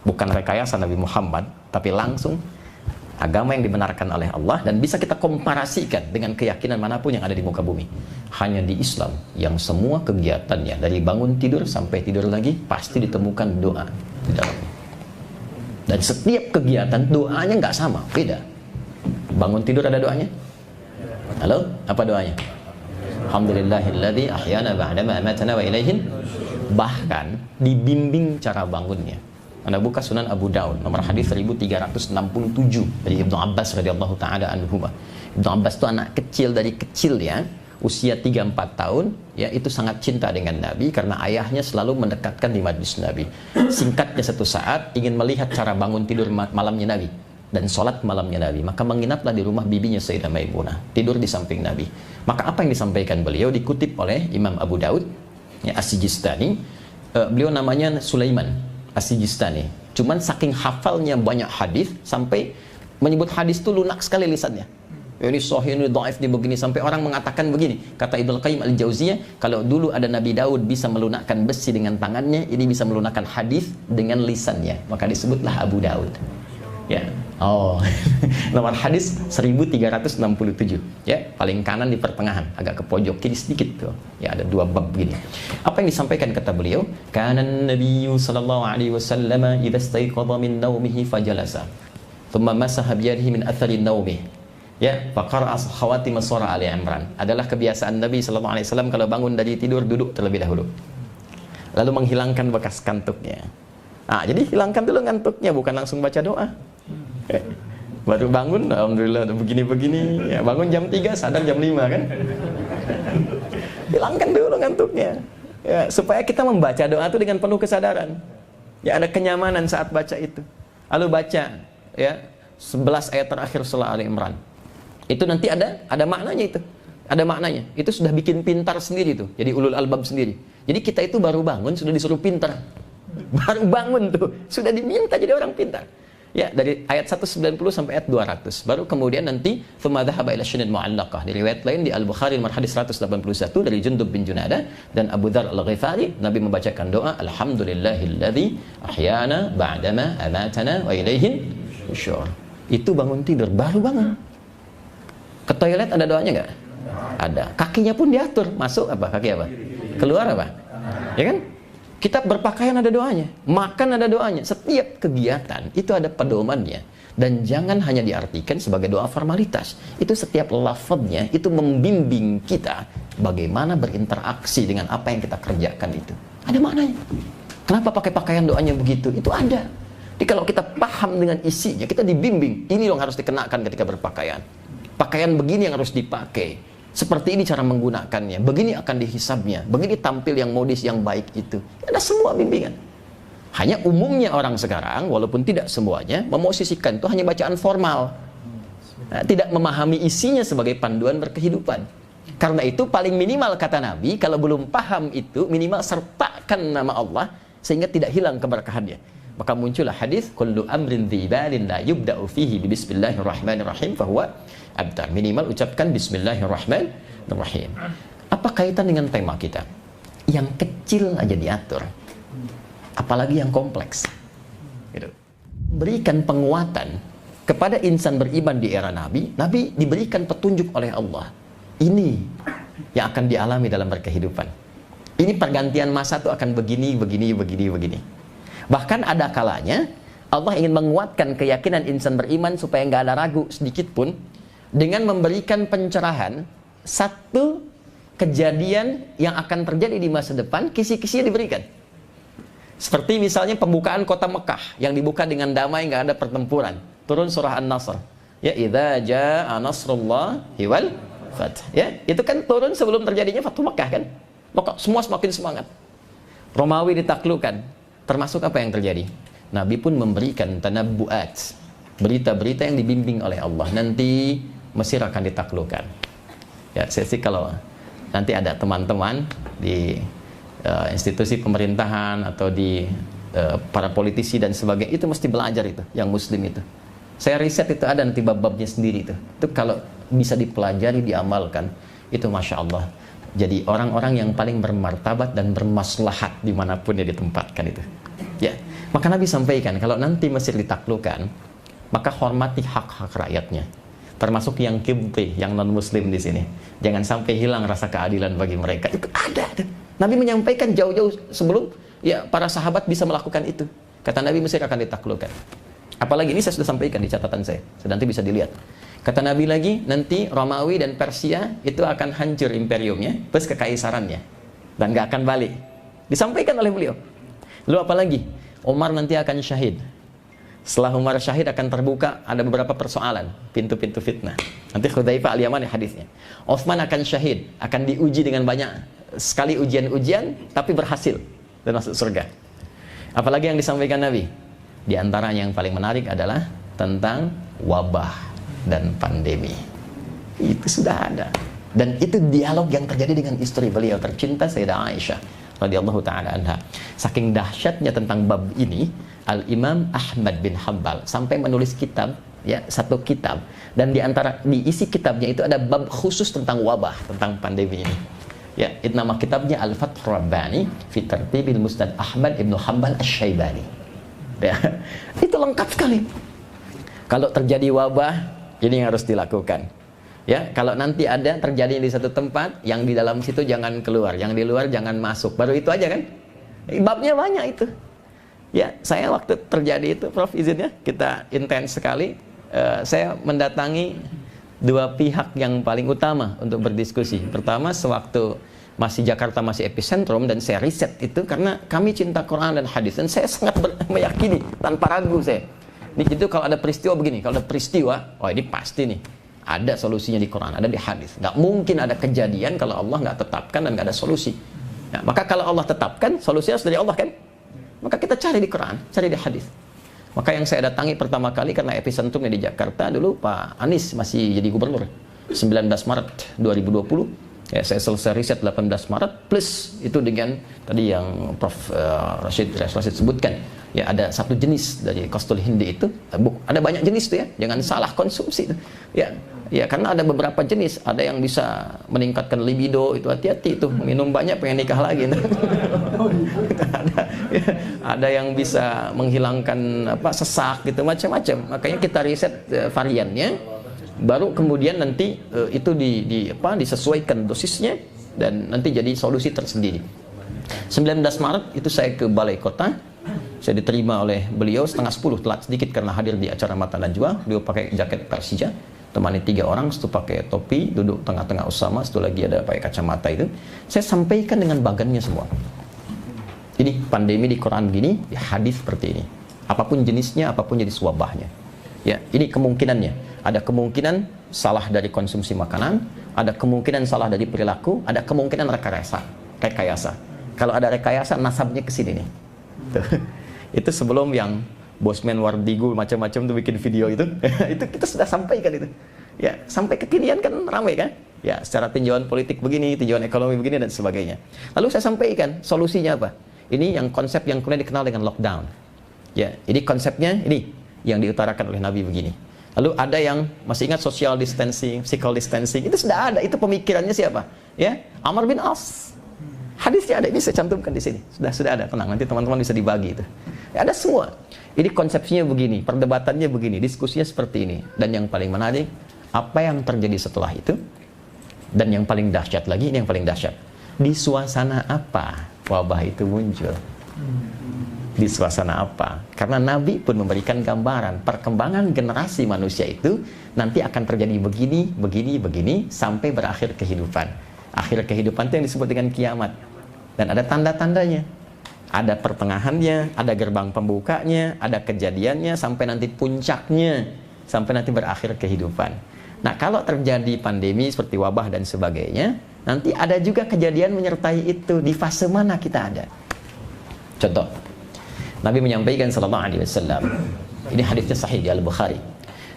bukan rekayasa Nabi Muhammad, tapi langsung agama yang dibenarkan oleh Allah dan bisa kita komparasikan dengan keyakinan manapun yang ada di muka bumi. Hanya di Islam yang semua kegiatannya dari bangun tidur sampai tidur lagi pasti ditemukan doa di dalamnya. Dan setiap kegiatan doanya nggak sama, beda. Bangun tidur ada doanya? Halo, apa doanya? Alhamdulillahilladzi ahyana ba'dama amatana wa ilaihin. Bahkan dibimbing cara bangunnya. Anda buka Sunan Abu Daud nomor hadis 1367 dari Ibnu Abbas radhiyallahu taala anhuma. Ibnu Abbas itu anak kecil, dari kecil ya, usia 3-4 tahun ya, itu sangat cinta dengan Nabi karena ayahnya selalu mendekatkan di majlis Nabi. Singkatnya, satu saat ingin melihat cara bangun tidur malamnya Nabi dan sholat malamnya Nabi, maka menginaplah di rumah bibinya Sayyidah Maimunah, tidur di samping Nabi. Maka apa yang disampaikan beliau dikutip oleh Imam Abu Daud ya, As-Sijistani. Beliau namanya Sulaiman As-Sijistani. Cuman saking hafalnya banyak hadis sampai menyebut hadis itu lunak sekali lisannya. Ini sahih, ini dhaif, ini begini, sampai orang mengatakan begini. Kata Ibnu Qayyim Al-Jauziyah, kalau dulu ada Nabi Daud bisa melunakkan besi dengan tangannya, ini bisa melunakkan hadis dengan lisannya. Maka disebutlah Abu Daud. Ya. Oh. Nomor hadis 1367. Ya, paling kanan di pertengahan, agak ke pojok kiri sedikit tuh. Ya, ada 2 bab begini. Apa yang disampaikan kata beliau? Kana an-nabiyyu sallallahu alaihi wasallam idza istayqadha min nawmihi fajalasa. Thumma masaha bi yadihi min athari nawmihi. Ya, faqara'a khawatim surah Ali Imran. Adalah kebiasaan Nabi sallallahu alaihi wasallam kalau bangun dari tidur duduk terlebih dahulu. Lalu menghilangkan bekas kantuknya. Jadi hilangkan dulu ngantuknya, bukan langsung baca doa. Baru bangun, alhamdulillah begini-begini ya, bangun jam 3, sadar jam 5 kan. Hilangkan dulu ngantuknya ya, supaya kita membaca doa itu dengan penuh kesadaran ya, ada kenyamanan saat baca itu. Lalu baca ya 11 ayat terakhir surah Ali Imran. Itu nanti ada maknanya itu. Ada maknanya. Itu sudah bikin pintar sendiri tuh. Jadi ulul albab sendiri. Jadi kita itu baru bangun sudah disuruh pintar. Baru bangun tuh sudah diminta jadi orang pintar. Ya, dari ayat 190 sampai ayat 200. Baru kemudian nanti thumma dhahaba ila syunid mu'allaqah. Di riwayat lain di Al-Bukhari nomor hadis 181 dari Jundub bin Junadah dan Abu Dzar Al-Ghifari, Nabi membacakan doa alhamdulillahilladzi ahyana ba'dama amatana wa ilaihin nusyur. Itu bangun tidur, baru bangun. Ke toilet ada doanya enggak? Ada. Kakinya pun diatur, masuk apa? Kaki apa? Keluar apa? Ya kan? Kita berpakaian ada doanya, makan ada doanya. Setiap kegiatan itu ada pedomannya. Dan jangan hanya diartikan sebagai doa formalitas. Itu setiap lafadznya itu membimbing kita bagaimana berinteraksi dengan apa yang kita kerjakan itu. Ada maknanya. Kenapa pakai pakaian doanya begitu? Itu ada. Jadi kalau kita paham dengan isinya, kita dibimbing. Ini yang harus dikenakan ketika berpakaian. Pakaian begini yang harus dipakai. Seperti ini cara menggunakannya. Begini akan dihisabnya. Begini tampil yang modis yang baik itu. Ada semua bimbingan. Hanya umumnya orang sekarang, walaupun tidak semuanya, memosisikan itu hanya bacaan formal. Nah, tidak memahami isinya sebagai panduan berkehidupan. Karena itu paling minimal kata Nabi, kalau belum paham itu, minimal sertakan nama Allah, sehingga tidak hilang keberkahannya. Maka muncullah hadis kullu amrin dzibalin la yubda'u fihi bismillahirrahmanirrahim fahuwa abtar. Minimal ucapkan bismillahirrahmanirrahim. Apa kaitan dengan tema kita? Yang kecil aja diatur, apalagi yang kompleks. Gitu. Berikan penguatan kepada insan beriman di era Nabi. Nabi diberikan petunjuk oleh Allah. Ini yang akan dialami dalam berkehidupan. Ini pergantian masa itu akan begini. Bahkan ada kalanya Allah ingin menguatkan keyakinan insan beriman supaya nggak ada ragu sedikit pun dengan memberikan pencerahan satu kejadian yang akan terjadi di masa depan, kisi-kisinya diberikan. Seperti misalnya pembukaan kota Mekah yang dibuka dengan damai, nggak ada pertempuran. Turun surah An-Nasr. Ya idza jaa nasrullahi wal fath. Ya, itu kan turun sebelum terjadinya Fathu Mekah kan. Maka semua semakin semangat. Romawi ditaklukkan. Termasuk apa yang terjadi? Nabi pun memberikan tanabbu'at, berita-berita yang dibimbing oleh Allah. Nanti Mesir akan ditaklukkan. Ya, saya sih kalau nanti ada teman-teman di institusi pemerintahan atau di para politisi dan sebagainya, itu mesti belajar itu, yang muslim itu. Saya riset itu ada nanti bab-babnya sendiri itu. Itu kalau bisa dipelajari, diamalkan, itu Masya Allah. Jadi orang-orang yang paling bermartabat dan bermaslahat dimanapun dia ditempatkan itu. Ya, maka Nabi sampaikan kalau nanti Mesir ditaklukkan, maka hormati hak-hak rakyatnya, termasuk yang Qibti, yang non-Muslim di sini. Jangan sampai hilang rasa keadilan bagi mereka. Itu ada. Nabi menyampaikan jauh-jauh sebelum ya para sahabat bisa melakukan itu. Kata Nabi, Mesir akan ditaklukkan. Apalagi ini saya sudah sampaikan di catatan saya. Nanti bisa dilihat. Kata Nabi lagi, nanti Romawi dan Persia itu akan hancur imperiumnya, plus kekaisarannya, dan gak akan balik. Disampaikan oleh beliau. Lalu apa lagi? Umar nanti akan syahid. Setelah Umar syahid akan terbuka ada beberapa persoalan, pintu-pintu fitnah. Nanti Hudzaifah al-Yamani hadisnya. Utsman akan syahid, akan diuji dengan banyak sekali ujian-ujian, tapi berhasil dan masuk surga. Apalagi yang disampaikan Nabi? Di antaranya yang paling menarik adalah tentang wabah dan pandemi. Itu sudah ada. Dan itu dialog yang terjadi dengan istri beliau tercinta Sayyidah Aisyah radhiyallahu taala anha. Saking dahsyatnya tentang bab ini, Al-Imam Ahmad bin Hanbal sampai menulis kitab, ya, satu kitab, dan di antara di isi kitabnya itu ada bab khusus tentang wabah, tentang pandemi ini. Ya, itu nama kitabnya Al-Fathur Rabbani fi Tartibil Musnad Ahmad Ibnu Hanbal Asy-Syaibani. Ya, itu lengkap sekali. Kalau terjadi wabah, ini yang harus dilakukan. Ya, kalau nanti ada terjadi di satu tempat, yang di dalam situ jangan keluar, yang di luar jangan masuk. Baru itu aja kan? Babnya banyak itu. Ya, saya waktu terjadi itu, Prof, izinnya kita intens sekali. Saya mendatangi dua pihak yang paling utama untuk berdiskusi. Pertama, sewaktu masih Jakarta masih epicentrum, dan saya riset itu karena kami cinta Quran dan hadis, dan saya sangat meyakini tanpa ragu saya. Itu kalau ada peristiwa begini, kalau ada peristiwa, oh ini pasti nih ada solusinya di Quran, ada di hadis. Nggak mungkin ada kejadian kalau Allah nggak tetapkan dan nggak ada solusi. Nah, maka kalau Allah tetapkan, solusinya harus dari Allah kan? Maka kita cari di Quran, cari di hadis. Maka yang saya datangi pertama kali karena epicentrumnya di Jakarta dulu, Pak Anies masih jadi gubernur. 19 Maret 2020. Ya, saya selesai riset 18 Maret plus itu dengan tadi yang Prof Rashid sebutkan. Ya, ada satu jenis dari Qastul Hindi itu, ada banyak jenis tuh ya, jangan salah konsumsi itu. Ya, karena ada beberapa jenis, ada yang bisa meningkatkan libido, itu hati-hati itu, minum banyak pengen nikah lagi. Ada yang bisa menghilangkan sesak gitu, macam-macam. Makanya kita riset variannya. Baru kemudian nanti itu disesuaikan dosisnya dan nanti jadi solusi tersendiri. 19 Maret itu saya ke Balai Kota. Saya diterima oleh beliau setengah 10, telat sedikit karena hadir di acara Mata Najwa. Beliau pakai jaket Persija, temani 3 orang, satu pakai topi, duduk tengah-tengah Usama, satu lagi ada pakai kacamata itu. Saya sampaikan dengan bagannya semua. Ini pandemi di Quran gini, ya hadis seperti ini. Apapun jenisnya, apapun jenis wabahnya. Ya, ini kemungkinannya. Ada kemungkinan salah dari konsumsi makanan, ada kemungkinan salah dari perilaku, ada kemungkinan rekayasa. Kalau ada rekayasa, nasabnya ke sini nih. Tuh. Itu sebelum yang Bosman Wardigu macam-macam tuh bikin video itu, itu kita sudah sampaikan itu. Ya, sampai kekinian kan ramai kan? Ya, secara tinjauan politik begini, tinjauan ekonomi begini dan sebagainya. Lalu saya sampaikan solusinya apa? Ini yang konsep yang kemudian dikenal dengan lockdown. Ya, ini konsepnya ini yang diutarakan oleh Nabi begini. Lalu ada yang masih ingat social distancing, physical distancing, itu sudah ada. Itu pemikirannya siapa? Ya, Amr bin As. Hadisnya ada, ini saya cantumkan di sini. Sudah ada, tenang, nanti teman-teman bisa dibagi itu. Ya, ada semua. Ini konsepsinya begini, perdebatannya begini, diskusinya seperti ini. Dan yang paling menarik, apa yang terjadi setelah itu? Dan yang paling dahsyat lagi, ini yang paling dahsyat. Di suasana apa wabah itu muncul? Di suasana apa? Karena Nabi pun memberikan gambaran perkembangan generasi manusia itu nanti akan terjadi begini sampai berakhir kehidupan. Akhir kehidupan itu yang disebut dengan kiamat. Dan ada tanda-tandanya. Ada pertengahannya, ada gerbang pembukanya, ada kejadiannya sampai nanti puncaknya, sampai nanti berakhir kehidupan. Nah, kalau terjadi pandemi seperti wabah dan sebagainya, nanti ada juga kejadian menyertai itu. Di fase mana kita ada? Contoh, Nabi menyampaikan sallallahu alaihi wasallam. Ini hadisnya sahih di Al-Bukhari.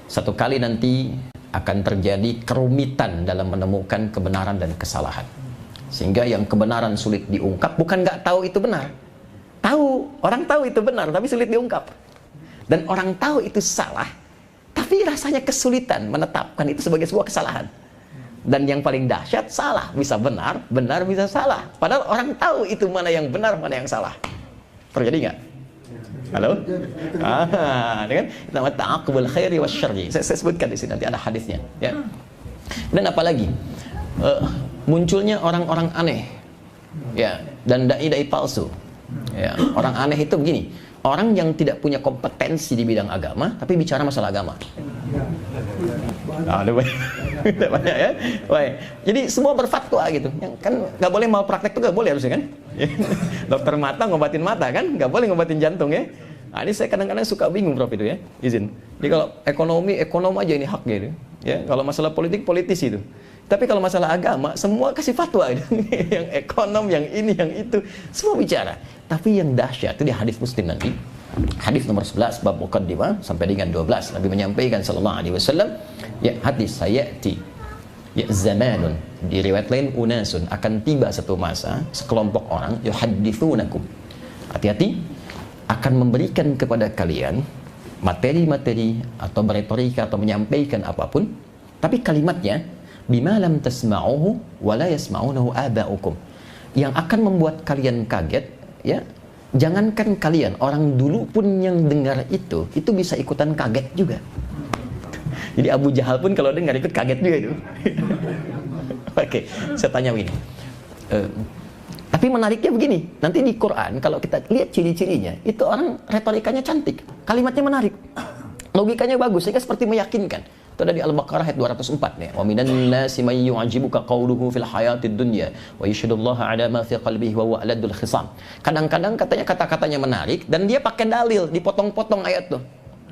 Satu kali nanti akan terjadi kerumitan dalam menemukan kebenaran dan kesalahan. Sehingga yang kebenaran sulit diungkap, bukan nggak tahu itu benar. Tahu, orang tahu itu benar, tapi sulit diungkap. Dan orang tahu itu salah, tapi rasanya kesulitan menetapkan itu sebagai sebuah kesalahan. Dan yang paling dahsyat, salah bisa benar, benar bisa salah. Padahal orang tahu itu mana yang benar, mana yang salah. Terjadi nggak? Halo? Dengan nama ta'aqubul khairi wasyarri. Saya sebutkan di sini, nanti ada hadisnya. Ya. Dan apalagi munculnya orang-orang aneh, ya, dan dai-dai palsu. Ya, orang aneh itu begini, orang yang tidak punya kompetensi di bidang agama, tapi bicara masalah agama. Ada banyak ya. Baik. Jadi semua berfatwa gitu. Yang kan nggak boleh mau praktek tuh nggak boleh harusnya kan? Dokter mata ngobatin mata kan? Nggak boleh ngobatin jantung ya. Nah, ini saya kadang-kadang suka bingung Prof itu ya. Izin. Jadi kalau ekonom aja ini hak gitu. Ya, kalau masalah politik politisi itu. Tapi kalau masalah agama semua kasih fatwa gitu. Yang ekonom, yang ini, yang itu, semua bicara. Tapi yang dahsyat itu di hadis Muslim nanti. Hadis nomor 11 bab muqaddimah sampai dengan 12 Nabi menyampaikan sallallahu alaihi wasallam, ya hadis sayati ya zamanun, di riwayat lain unasun, akan tiba satu masa sekelompok orang yuhadditsunakum, hati-hati, akan memberikan kepada kalian materi-materi atau beretorika atau menyampaikan apapun, tapi kalimatnya bima lam tasma'uhu wa la yasma'unahu aba'ukum, yang akan membuat kalian kaget. Ya, jangankan kalian, orang dulu pun yang dengar itu bisa ikutan kaget juga. Jadi Abu Jahal pun kalau dengar ikut kaget juga itu. Oke, saya tanya begini. Tapi menariknya begini, nanti di Quran kalau kita lihat ciri-cirinya, itu orang retorikanya cantik, kalimatnya menarik, logikanya bagus, sehingga seperti meyakinkan. Itu ada di Al-Baqarah ayat 204 nih. Wa minan nasi may yu'jibuka qawluhu fil hayatid dunya wa yashhadullaha 'ala ma fi qalbihi wa huwa aladul khisam. Kadang-kadang katanya kata-katanya menarik dan dia pakai dalil, dipotong-potong ayat tuh.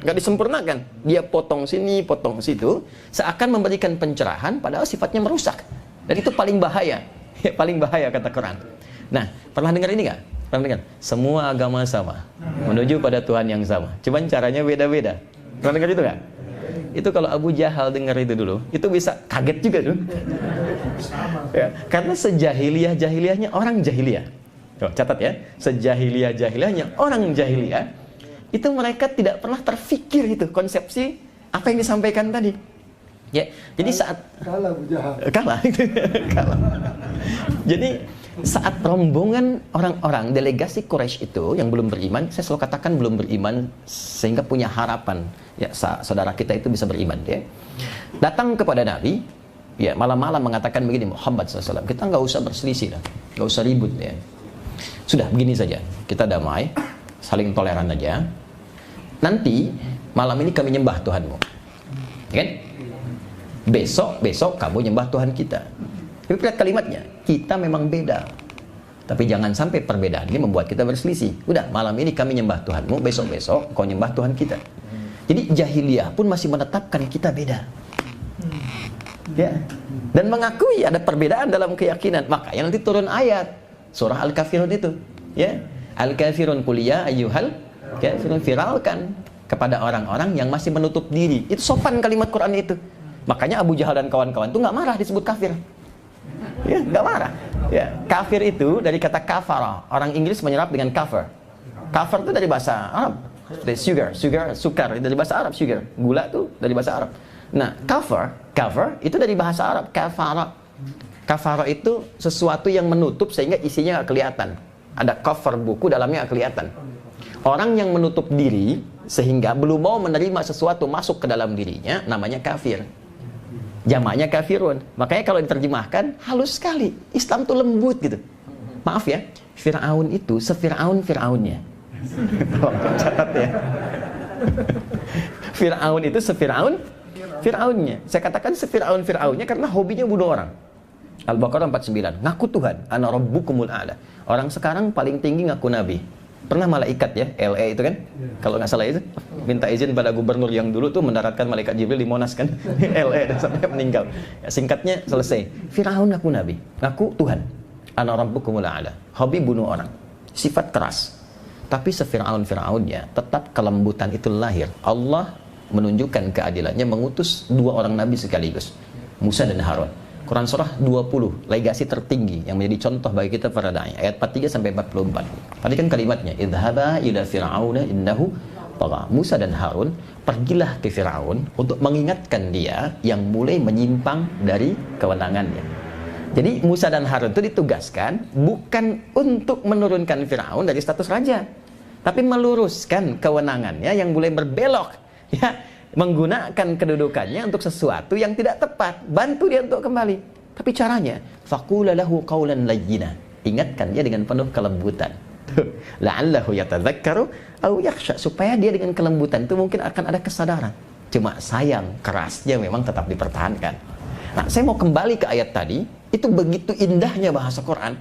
Enggak disempurnakan. Dia potong sini, potong situ, seakan memberikan pencerahan padahal sifatnya merusak. Dan itu paling bahaya. Ya, paling bahaya kata Quran. Nah, pernah dengar ini enggak? Pernah dengar? Semua agama sama, menuju pada Tuhan yang sama. Cuman caranya beda-beda. Pernah dengar itu enggak? Itu kalau Abu Jahal dengar itu dulu, itu bisa kaget juga tuh. Ya, karena sejahiliyah-jahiliyahnya orang jahiliyah. Tuh, catat ya, sejahiliyah-jahiliyahnya orang jahiliyah, itu mereka tidak pernah terfikir itu konsepsi apa yang disampaikan tadi. Ya, jadi saat kalah Abu Jahal. Kalah. Jadi Saat rombongan orang-orang delegasi Quraisy itu yang belum beriman, saya selalu katakan belum beriman sehingga punya harapan ya saudara kita itu bisa beriman ya. Datang kepada Nabi, ya malam-malam mengatakan begini, Muhammad SAW, kita nggak usah berselisih lah, nggak usah ribut ya. Sudah begini saja, kita damai, saling toleran aja. Nanti malam ini kami nyembah Tuhanmu, kan? Besok kamu nyembah Tuhan kita. Tapi lihat kalimatnya, kita memang beda. Tapi jangan sampai perbedaan ini membuat kita berselisih. Udah, malam ini kami nyembah Tuhanmu, besok kau nyembah Tuhan kita. Jadi jahiliyah pun masih menetapkan kita beda. Ya. Dan mengakui ada perbedaan dalam keyakinan. Makanya nanti turun ayat surah Al-Kafirun itu, ya. Al-Kafirun kuliah ayyuhal kafirun, viralkan kepada orang-orang yang masih menutup diri. Itu sopan kalimat Quran itu. Makanya Abu Jahal dan kawan-kawan itu nggak marah disebut kafir. Ya, nggak marah. Ya, kafir itu dari kata kafara. Orang Inggris menyerap dengan cover. Cover itu dari bahasa Arab. Sukar dari bahasa Arab, sugar. Gula tuh dari bahasa Arab. Nah, cover itu dari bahasa Arab, kafara. Kafara itu sesuatu yang menutup sehingga isinya nggak kelihatan. Ada cover buku dalamnya nggak kelihatan. Orang yang menutup diri sehingga belum mau menerima sesuatu masuk ke dalam dirinya, namanya kafir. Jamaknya kafirun. Makanya kalau diterjemahkan halus sekali. Islam tuh lembut gitu. Maaf ya, Fir'aun itu Fir'aunnya. Catat ya. Fir'aun itu Fir'aunnya. Saya katakan Fir'aunnya karena hobinya bunuh orang. Al-Baqarah 49. Ngaku Tuhan, ana rabbukumul a'la. Orang sekarang paling tinggi ngaku nabi. Pernah malaikat ya, LA itu kan? Kalau nggak salah itu, minta izin pada gubernur yang dulu tuh mendaratkan malaikat Jibril di Monas kan? LA dan sampai meninggal. Ya, singkatnya selesai. Fir'aun ngaku nabi, ngaku Tuhan. Ana rabbukumul a'la. Hobi bunuh orang. Sifat keras. Tapi Fir'aunnya tetap kelembutan itu lahir. Allah menunjukkan keadilannya mengutus dua orang nabi sekaligus, Musa dan Harun. Quran surah 20, legasi tertinggi yang menjadi contoh bagi kita para dai, ayat 43 sampai 44. Tadi kan kalimatnya, idhaba ila fir'auna innahu tagha. Musa dan Harun pergilah ke Firaun untuk mengingatkan dia yang mulai menyimpang dari kewenangannya. Jadi Musa dan Harun itu ditugaskan bukan untuk menurunkan Firaun dari status raja, tapi meluruskan kewenangannya yang mulai berbelok, ya, menggunakan kedudukannya untuk sesuatu yang tidak tepat, bantu dia untuk kembali. Tapi caranya, faqula lahu qawlan layyina, ingatkan dia dengan penuh kelembutan. La'allahu yatadzakkaru aw yakhsha, supaya dia dengan kelembutan itu mungkin akan ada kesadaran. Cuma sayang, kerasnya memang tetap dipertahankan. Nah, saya mau kembali ke ayat tadi, itu begitu indahnya bahasa Quran.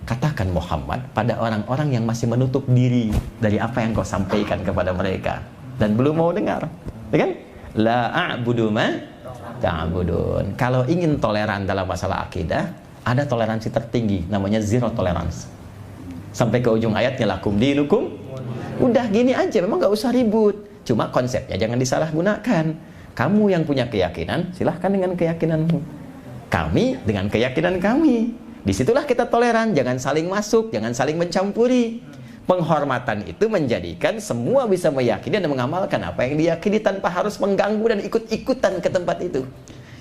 Katakan Muhammad pada orang-orang yang masih menutup diri dari apa yang kau sampaikan kepada mereka dan belum mau dengar. Ya kan? La a'budu ma ta'budun. Kalau ingin toleran dalam masalah akidah, ada toleransi tertinggi, namanya zero tolerance. Sampai ke ujung ayatnya, lakum dinukum. Udah gini aja, memang gak usah ribut. Cuma konsepnya jangan disalahgunakan. Kamu yang punya keyakinan, silahkan dengan keyakinanmu. Kami dengan keyakinan kami. Disitulah kita toleran, jangan saling masuk, jangan saling mencampuri. Penghormatan itu menjadikan semua bisa meyakini dan mengamalkan apa yang diyakini tanpa harus mengganggu dan ikut-ikutan ke tempat itu.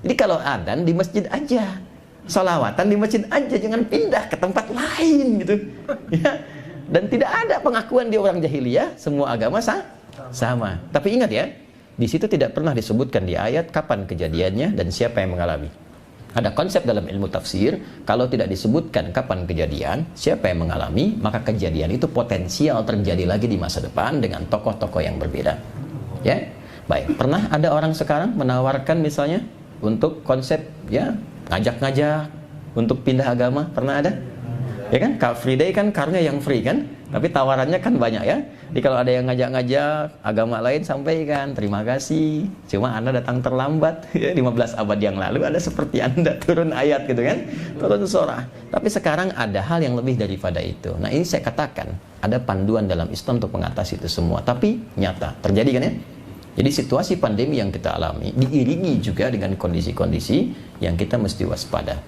Jadi kalau adzan di masjid aja, sholawatan di masjid aja, jangan pindah ke tempat lain gitu. Ya. Dan tidak ada pengakuan di orang jahiliyah, semua agama sama. Tapi ingat ya, di situ tidak pernah disebutkan di ayat kapan kejadiannya dan siapa yang mengalami. Ada konsep dalam ilmu tafsir, kalau tidak disebutkan kapan kejadian, siapa yang mengalami, maka kejadian itu potensial terjadi lagi di masa depan dengan tokoh-tokoh yang berbeda. Ya, baik. Pernah ada orang sekarang menawarkan misalnya untuk konsep ya ngajak-ngajak untuk pindah agama, pernah ada? Ya kan, Car Free Day kan karnya yang free kan, tapi tawarannya kan banyak ya. Jadi kalau ada yang ngajak-ngajak agama lain, sampaikan terima kasih, cuma Anda datang terlambat ya, 15 abad yang lalu ada seperti Anda turun ayat gitu kan, turun surah. Tapi sekarang ada hal yang lebih daripada itu. Nah ini saya katakan ada panduan dalam Islam untuk mengatasi itu semua, tapi nyata terjadi kan ya. Jadi situasi pandemi yang kita alami diiringi juga dengan kondisi-kondisi yang kita mesti waspada.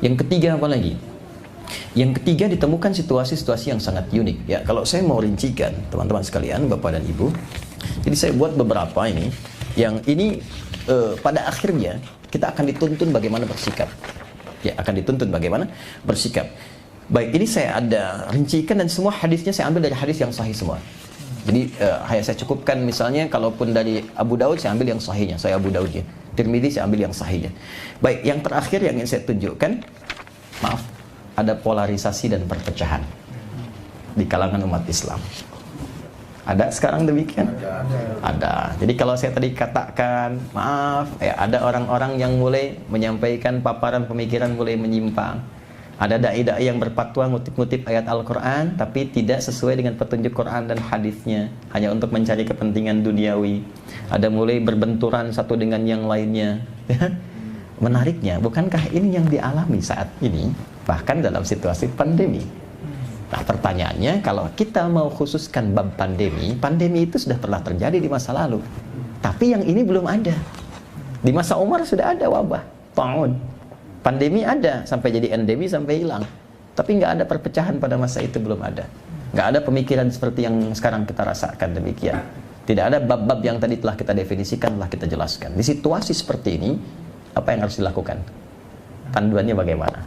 Yang ketiga apa lagi? Yang ketiga, ditemukan situasi-situasi yang sangat unik ya. Kalau saya mau rincikan teman-teman sekalian, Bapak dan Ibu, jadi saya buat beberapa ini yang ini pada akhirnya kita akan dituntun bagaimana bersikap ya, akan dituntun bagaimana bersikap. Baik, ini saya ada rincikan dan semua hadisnya saya ambil dari hadis yang sahih semua. Jadi saya cukupkan misalnya kalaupun dari Abu Daud saya ambil yang sahihnya, saya Abu Daudnya. Tirmidzi saya ambil yang sahihnya. Baik, yang terakhir yang ingin saya tunjukkan, maaf, ada polarisasi dan perpecahan di kalangan umat Islam. Ada sekarang demikian? Ada. Jadi kalau saya tadi katakan, maaf, ada orang-orang yang mulai menyampaikan paparan pemikiran mulai menyimpang. Ada dai-dai yang berfatwa ngutip-ngutip ayat Al-Quran tapi tidak sesuai dengan petunjuk Quran dan hadisnya, hanya untuk mencari kepentingan duniawi. Ada mulai berbenturan satu dengan yang lainnya. Menariknya, bukankah ini yang dialami saat ini, bahkan dalam situasi pandemi? Nah, pertanyaannya, kalau kita mau khususkan bab pandemi, pandemi itu sudah pernah terjadi di masa lalu, tapi yang ini belum ada. Di masa Umar sudah ada wabah ta'un. Pandemi ada, sampai jadi endemi, sampai hilang. Tapi nggak ada perpecahan pada masa itu, belum ada. Nggak ada pemikiran seperti yang sekarang kita rasakan demikian. Tidak ada bab-bab yang tadi telah kita definisikan, telah kita jelaskan. Di situasi seperti ini, apa yang harus dilakukan? Panduannya bagaimana?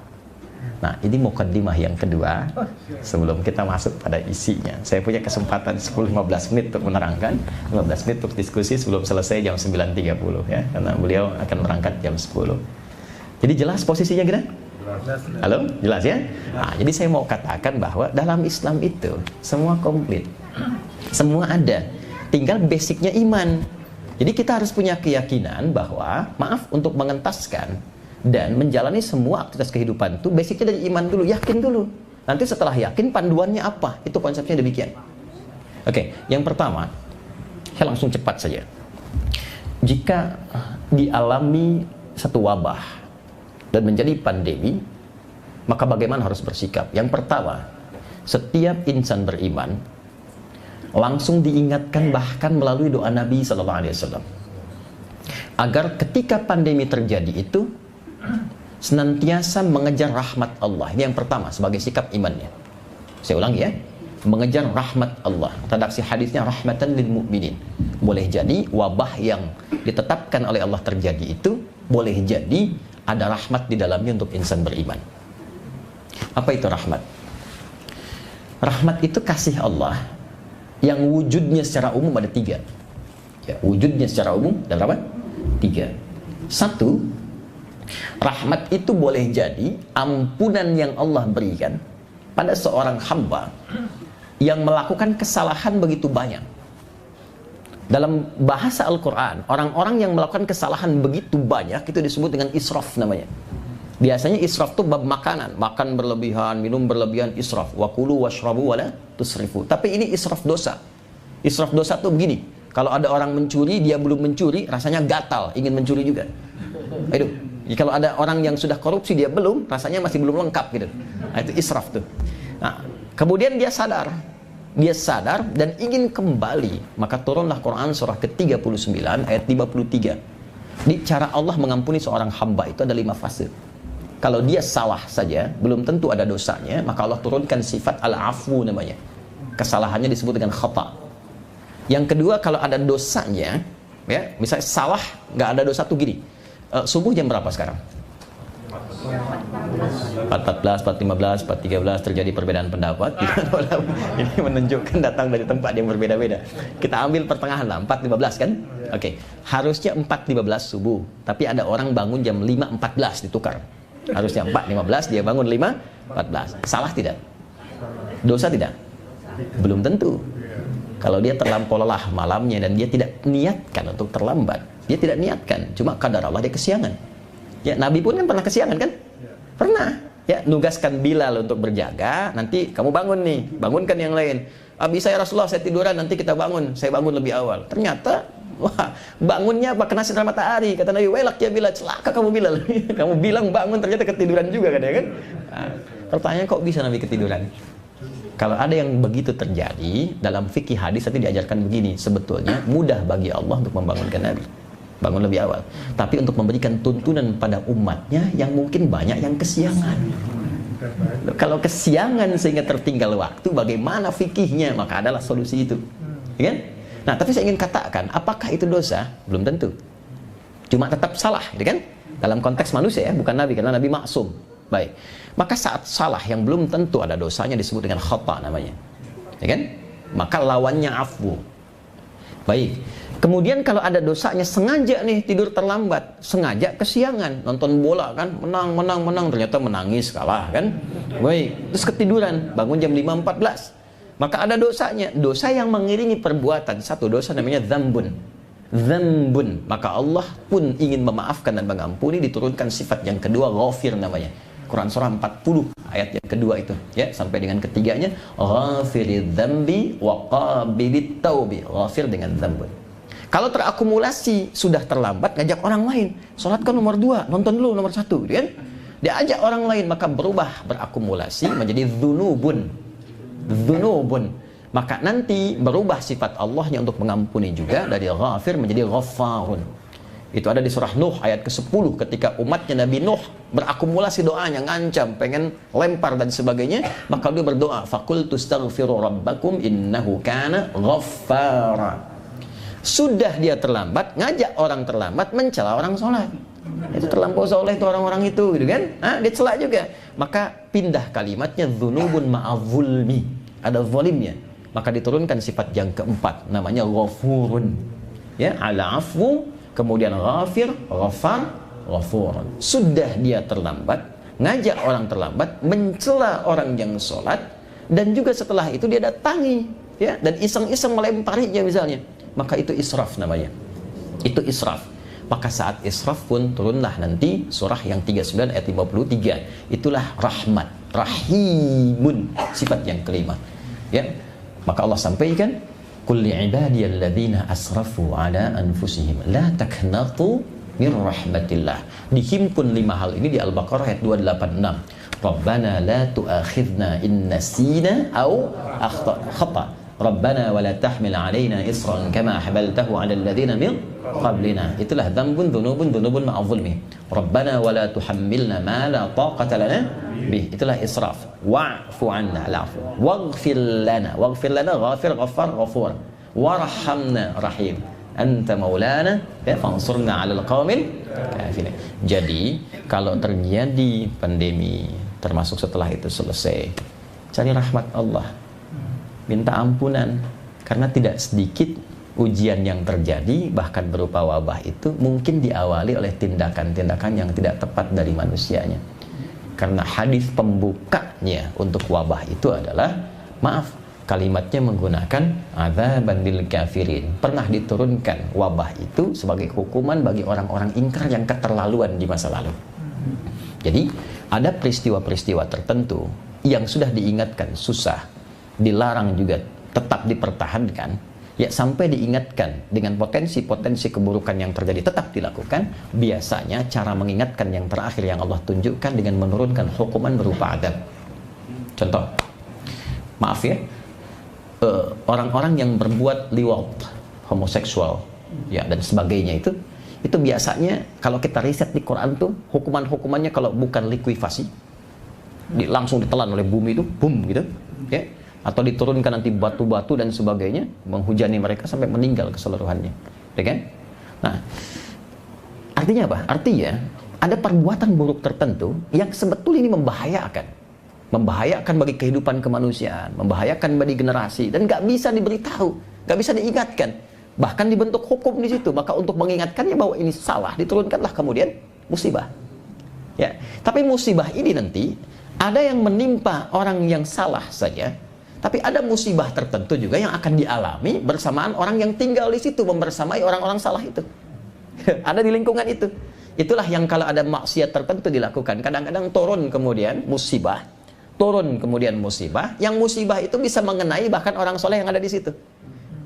Nah, ini mukaddimah yang kedua. Sebelum kita masuk pada isinya, saya punya kesempatan 10-15 menit untuk menerangkan, 15 menit untuk diskusi sebelum selesai jam 9.30 ya, karena beliau akan berangkat jam 10. Jadi jelas posisinya kita? Halo? Jelas ya? Nah, jadi saya mau katakan bahwa dalam Islam itu semua komplit. Semua ada. Tinggal basicnya iman. Jadi kita harus punya keyakinan bahwa, maaf, untuk mengentaskan dan menjalani semua aktivitas kehidupan itu basicnya dari iman dulu, yakin dulu. Nanti setelah yakin panduannya apa? Itu konsepnya demikian. Oke, yang pertama, saya langsung cepat saja. Jika dialami satu wabah dan menjadi pandemi, maka bagaimana harus bersikap? Yang pertama, setiap insan beriman langsung diingatkan bahkan melalui doa Nabi SAW agar ketika pandemi terjadi itu senantiasa mengejar rahmat Allah. Ini yang pertama sebagai sikap imannya. Saya ulangi ya, mengejar rahmat Allah. Redaksi hadisnya rahmatan lil mu'minin. Boleh jadi wabah yang ditetapkan oleh Allah terjadi itu, boleh jadi ada rahmat di dalamnya untuk insan beriman. Apa itu rahmat? Rahmat itu kasih Allah yang wujudnya secara umum ada tiga. Ya, wujudnya secara umum ada berapa? Tiga. Satu, rahmat itu boleh jadi ampunan yang Allah berikan pada seorang hamba yang melakukan kesalahan begitu banyak. Dalam bahasa Al-Quran, orang-orang yang melakukan kesalahan begitu banyak itu disebut dengan israf namanya. Biasanya israf itu bab makanan, makan berlebihan, minum berlebihan, israf. Wa kulu washrabu wala tusrifu. Tapi ini israf dosa. Israf dosa itu begini, kalau ada orang mencuri, dia belum mencuri, rasanya gatal, ingin mencuri juga. Itu. Kalau ada orang yang sudah korupsi, dia belum, rasanya masih belum lengkap gitu. Nah, itu israf tuh. Nah, kemudian dia sadar dan ingin kembali, maka turunlah Quran surah ke-39 ayat 53. Di cara Allah mengampuni seorang hamba itu ada 5 fase. Kalau dia salah saja, belum tentu ada dosanya, maka Allah turunkan sifat al-afu namanya. Kesalahannya disebut dengan khata. Yang kedua, kalau ada dosanya, ya, misalnya salah nggak ada dosa tuh gini. Subuh jam berapa sekarang? 4.14, 4.15, 4.13 terjadi perbedaan pendapat. Ini menunjukkan datang dari tempat yang berbeda-beda. Kita ambil pertengahan lah, 4.15 kan? Oke. Harusnya 4.15 subuh, tapi ada orang bangun jam 5.14 ditukar. Harusnya 4.15, dia bangun 5.14. Salah tidak? Dosa tidak? Belum tentu. Kalau dia terlampau lelah malamnya dan dia tidak niatkan untuk terlambat, dia tidak niatkan, cuma kadar Allah dia kesiangan. Ya, Nabi pun kan pernah kesiangan kan? Pernah. Ya, nugaskan Bilal untuk berjaga, nanti kamu bangun nih, bangunkan yang lain. Bisa ya Rasulullah, saya tiduran, nanti kita bangun, saya bangun lebih awal. Ternyata, wah, bangunnya apa? Kena sinar matahari. Kata Nabi, welak ya Bilal, celaka kamu Bilal. Kamu bilang bangun, ternyata ketiduran juga kan ya kan? Nah, pertanyaan kok bisa Nabi ketiduran? Kalau ada yang begitu terjadi, dalam fikih hadis nanti diajarkan begini, sebetulnya mudah bagi Allah untuk membangunkan Nabi. Bangun lebih awal. Tapi untuk memberikan tuntunan pada umatnya yang mungkin banyak yang kesiangan. Kalau kesiangan sehingga tertinggal waktu, bagaimana fikihnya? Maka adalah solusi itu. Ya kan? Nah, tapi saya ingin katakan, apakah itu dosa? Belum tentu. Cuma tetap salah, gitu kan? Dalam konteks manusia ya, bukan Nabi, karena Nabi maksum. Baik. Maka saat salah yang belum tentu ada dosanya disebut dengan khata namanya. Ya kan? Maka lawannya afwu. Baik. Kemudian kalau ada dosanya sengaja nih tidur terlambat, sengaja kesiangan, nonton bola kan, menang, ternyata menangis kalah kan. Baik, terus ketiduran, bangun jam 5.14. Maka ada dosanya, dosa yang mengiringi perbuatan, satu dosa namanya dzambun. Dzambun, maka Allah pun ingin memaafkan dan mengampuni, diturunkan sifat yang kedua, ghafir namanya. Quran surah 40 ayat yang kedua itu ya, sampai dengan ketiganya, ghafiridz dzambi wa qabilit taubi, ghafir dengan dzambun. Kalau terakumulasi sudah terlambat, ngajak orang lain, sholat kan nomor 2, nonton dulu nomor 1 gitu kan. Dia ajak orang lain, maka berubah, berakumulasi menjadi dzunubun. Dzunubun. Maka nanti berubah sifat Allahnya untuk mengampuni juga, dari ghafir menjadi ghaffarun. Itu ada di surah Nuh ayat ke-10 ketika umatnya Nabi Nuh berakumulasi doanya, ngancam, pengen lempar dan sebagainya, maka dia berdoa, faqultu astaghfiru rabbakum innahu kana ghaffara. Sudah dia terlambat, ngajak orang terlambat, mencela orang sholat. Itu terlampau soleh itu orang-orang itu gitu kan. Dia celak juga. Maka pindah kalimatnya, dzunubun ma'adzulmi, ada zalimnya. Maka diturunkan sifat yang keempat, namanya ghafurun. Ya, ala afwu, kemudian ghafir, ghafar, ghafur. Sudah dia terlambat, ngajak orang terlambat, mencela orang yang sholat, dan juga setelah itu dia datangi, ya, dan iseng-iseng melemparinya misalnya, maka itu israf namanya. Itu israf. Maka saat israf pun turunlah nanti surah yang 39 ayat 53. Itulah rahmat, rahimun, sifat yang kelima. Ya, maka Allah sampaikan, qul li'ibadiyalladzina asrafu ala anfusihim la taknatu min rahmatillah. Dihimpun 5 hal ini di Al-Baqarah ayat 286. Rabbana la tu'akhidna in nasina aw akhtana. Rabbana wa la tahmil 'alaina isran kama hamaltahu 'alal ladzina min qablina. Itulah dzambun dzunubun ma'adzulmi. Rabbana wa la tuhammilna ma la taqata lana bih. Itulah israf. Wa'fu 'anna, al'afw. Waghfir lana ghafir, ghaffar, ghafur. Warhamna, rahim. Anta maulana fansurna 'alal qaumil kafirin. Jadi kalau terjadi pandemi, termasuk setelah itu selesai, cari rahmat Allah, minta ampunan, karena tidak sedikit ujian yang terjadi, bahkan berupa wabah itu mungkin diawali oleh tindakan-tindakan yang tidak tepat dari manusianya. Karena hadis pembukanya untuk wabah itu adalah, maaf, kalimatnya menggunakan adzaban lil kafirin. Pernah diturunkan wabah itu sebagai hukuman bagi orang-orang ingkar yang keterlaluan di masa lalu. Jadi ada peristiwa-peristiwa tertentu yang sudah diingatkan susah, dilarang juga tetap dipertahankan, ya, sampai diingatkan dengan potensi-potensi keburukan yang terjadi tetap dilakukan. Biasanya cara mengingatkan yang terakhir yang Allah tunjukkan dengan menurunkan hukuman berupa adab. Contoh, maaf ya, orang-orang yang berbuat liwat, homoseksual, ya, dan sebagainya, itu biasanya kalau kita riset di Quran tuh hukuman-hukumannya kalau bukan likuifasi, langsung ditelan oleh bumi itu, boom gitu, ya, atau diturunkan nanti batu-batu dan sebagainya, menghujani mereka sampai meninggal keseluruhannya, ya kan? Nah, artinya apa? Artinya ada perbuatan buruk tertentu yang sebetulnya ini membahayakan bagi kehidupan kemanusiaan, membahayakan bagi generasi, dan nggak bisa diberitahu, nggak bisa diingatkan, bahkan dibentuk hukum di situ. Maka untuk mengingatkannya bahwa ini salah, diturunkanlah kemudian musibah. Ya, tapi musibah ini nanti ada yang menimpa orang yang salah saja, tapi ada musibah tertentu juga yang akan dialami bersamaan orang yang tinggal di situ, membersamai orang-orang salah itu. Ada di lingkungan itu. Itulah yang kalau ada maksiat tertentu dilakukan, kadang-kadang turun kemudian musibah, yang musibah itu bisa mengenai bahkan orang soleh yang ada di situ.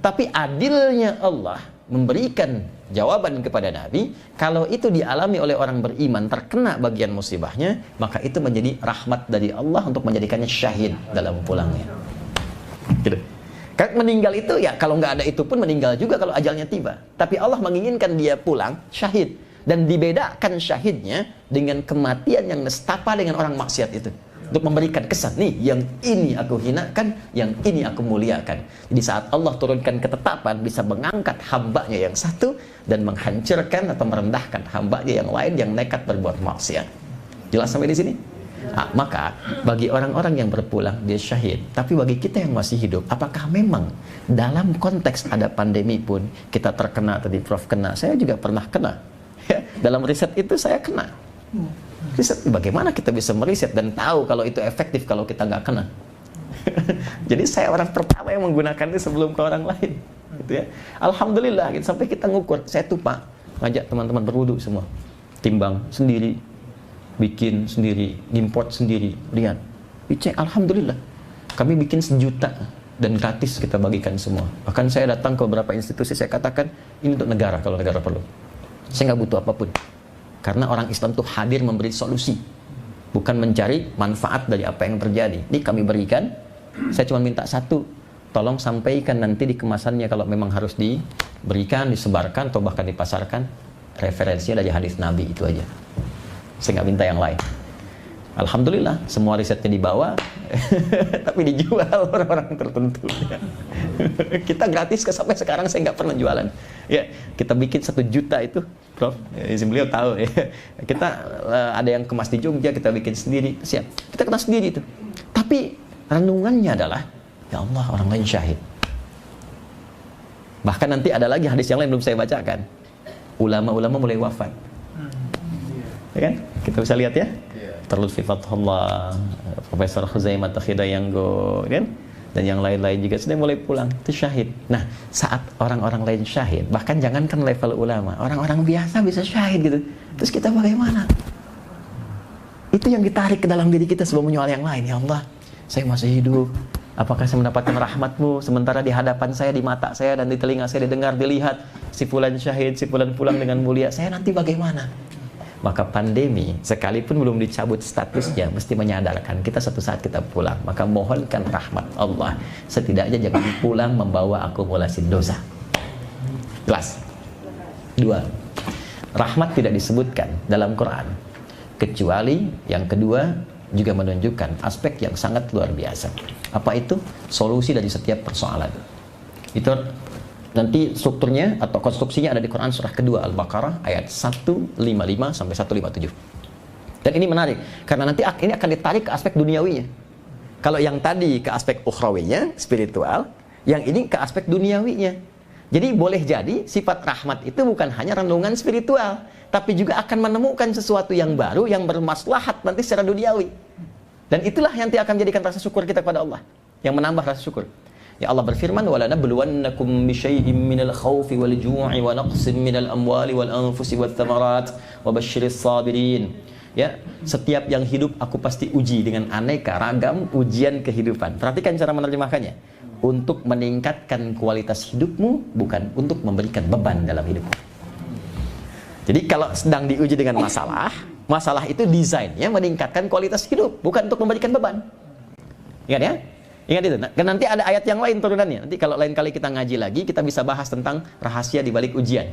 Tapi adilnya Allah memberikan jawaban kepada Nabi, kalau itu dialami oleh orang beriman, terkena bagian musibahnya, maka itu menjadi rahmat dari Allah untuk menjadikannya syahid dalam pulangnya. Gitu. Karena meninggal itu ya, kalau nggak ada itu pun meninggal juga kalau ajalnya tiba. Tapi Allah menginginkan dia pulang syahid, dan dibedakan syahidnya dengan kematian yang nestapa dengan orang maksiat itu, untuk memberikan kesan, nih yang ini aku hinakan, yang ini aku muliakan. Jadi saat Allah turunkan ketetapan, bisa mengangkat hambanya yang satu dan menghancurkan atau merendahkan hambanya yang lain yang nekat berbuat maksiat. Jelas sampai di sini? Nah, maka bagi orang-orang yang berpulang dia syahid, tapi bagi kita yang masih hidup, apakah memang dalam konteks ada pandemi pun kita terkena? Tadi Prof kena, saya juga pernah kena ya, dalam riset itu saya kena. Riset, bagaimana kita bisa meriset dan tahu kalau itu efektif kalau kita nggak kena? Jadi saya orang pertama yang menggunakan itu sebelum ke orang lain gitu ya. Alhamdulillah gitu, sampai kita ngukur, saya tuh Pak ngajak teman-teman berwudu semua, timbang sendiri, bikin sendiri, import sendiri, lihat, dicek, alhamdulillah kami bikin 1 juta dan gratis kita bagikan semua. Bahkan saya datang ke beberapa institusi, saya katakan ini untuk negara kalau negara perlu, saya nggak butuh apapun, karena orang Islam tuh hadir memberi solusi, bukan mencari manfaat dari apa yang terjadi. Ini kami berikan, saya cuma minta satu, tolong sampaikan nanti di kemasannya kalau memang harus diberikan, disebarkan atau bahkan dipasarkan, referensinya dari hadis Nabi, itu aja. Saya nggak minta yang lain. Alhamdulillah semua risetnya dibawa tapi dijual orang-orang tertentu. Kita gratis sampai sekarang saya nggak pernah jualan ya. Kita bikin 1 juta itu Prof, beliau tahu ya. Kita ada yang kemas di Jogja, kita bikin sendiri, siap, kita kemas sendiri itu. Tapi renungannya adalah ya Allah, orang lain syahid. Bahkan nanti ada lagi hadis yang lain belum saya bacakan, ulama-ulama mulai wafat ya kan, kita bisa lihat ya, Terlutfi Fathullah, Profesor Khuzaimah Takhidayanggo kan, dan yang lain-lain juga sudah mulai pulang, itu syahid. Nah, saat orang-orang lain syahid, bahkan jangankan level ulama, orang-orang biasa bisa syahid gitu, terus kita bagaimana? Itu yang ditarik ke dalam diri kita sebelum menyoal yang lain. Ya Allah, saya masih hidup, apakah saya mendapatkan rahmat-Mu sementara di hadapan saya, di mata saya dan di telinga saya didengar, dilihat si fulan syahid, si fulan pulang dengan mulia, saya nanti bagaimana? Maka pandemi sekalipun belum dicabut statusnya mesti menyadarkan kita satu saat kita pulang. Maka mohonkan rahmat Allah, setidaknya jangan pulang membawa akumulasi dosa. Jelas? 2, rahmat tidak disebutkan dalam Quran, kecuali yang kedua juga menunjukkan aspek yang sangat luar biasa. Apa itu? Solusi dari setiap persoalan. Itu nanti strukturnya atau konstruksinya ada di Quran surah kedua Al-Baqarah ayat 155 sampai 157. Dan ini menarik karena nanti ini akan ditarik ke aspek duniawinya. Kalau yang tadi ke aspek ukhrawinya, spiritual, yang ini ke aspek duniawinya. Jadi boleh jadi sifat rahmat itu bukan hanya renungan spiritual, tapi juga akan menemukan sesuatu yang baru yang bermaslahat nanti secara duniawi. Dan itulah yang nanti akan menjadikan rasa syukur kita kepada Allah, yang menambah rasa syukur. Ya Allah berfirman, "Wala nabluwannakum bisyai'im minal khaufi wal ju'i wa naqsin minal amwali wal anfusi wath thamarat wa basyyiris sabirin." Ya, setiap yang hidup aku pasti uji dengan aneka ragam ujian kehidupan. Perhatikan cara menerjemahkannya. Untuk meningkatkan kualitas hidupmu, bukan untuk memberikan beban dalam hidupmu. Jadi kalau sedang diuji dengan masalah itu desainnya meningkatkan kualitas hidup, bukan untuk memberikan beban. Ingat ya? Ingat itu. Nah, nanti ada ayat yang lain turunannya. Nanti kalau lain kali kita ngaji lagi, kita bisa bahas tentang rahasia di balik ujian.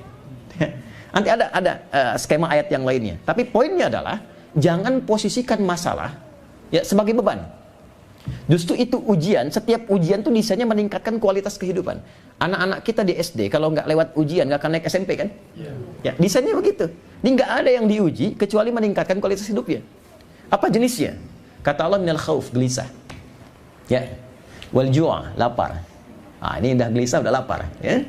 Nanti ada skema ayat yang lainnya. Tapi poinnya adalah jangan posisikan masalah ya sebagai beban. Justru itu ujian. Setiap ujian tuh desainnya meningkatkan kualitas kehidupan. Anak-anak kita di SD kalau nggak lewat ujian nggak akan naik SMP kan? Ya, desainnya begitu. Ini nggak ada yang diuji kecuali meningkatkan kualitas hidupnya. Apa jenisnya? Kata Allah, minal khauf, gelisah. Ya, wal ju', lapar. Ini udah gelisah, udah lapar. Ya.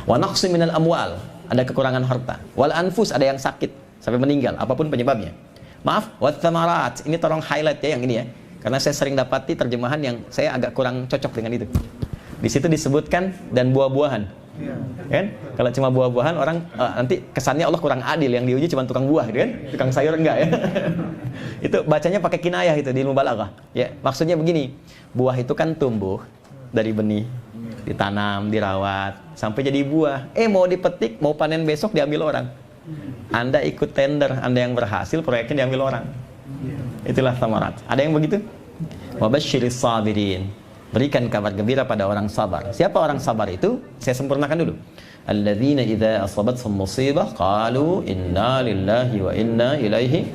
Wa naqsi minal amwal, ada kekurangan harta. Wal anfus, ada yang sakit sampai meninggal, apapun penyebabnya. Maaf, wat thamarat, ini tolong highlight ya yang ini ya, karena saya sering dapati terjemahan yang saya agak kurang cocok dengan itu. Di situ disebutkan dan buah-buahan. Kan? Kalau cuma buah-buahan orang nanti kesannya Allah kurang adil, yang diuji cuma tukang buah gitu kan? Tukang sayur enggak ya. Itu bacanya pakai kinayah itu di ilmu balaghah. Ya, maksudnya begini. Buah itu kan tumbuh dari benih, ditanam, dirawat sampai jadi buah. Mau dipetik, mau panen besok diambil orang. Anda ikut tender, Anda yang berhasil, proyeknya diambil orang. Itulah thamarat. Ada yang begitu? Wa basyiris sabirin. Berikan kabar gembira pada orang sabar. Siapa orang sabar itu? Saya sempurnakan dulu. Alladzina idza asabathum musibah qalu inna lillahi wa inna ilaihi.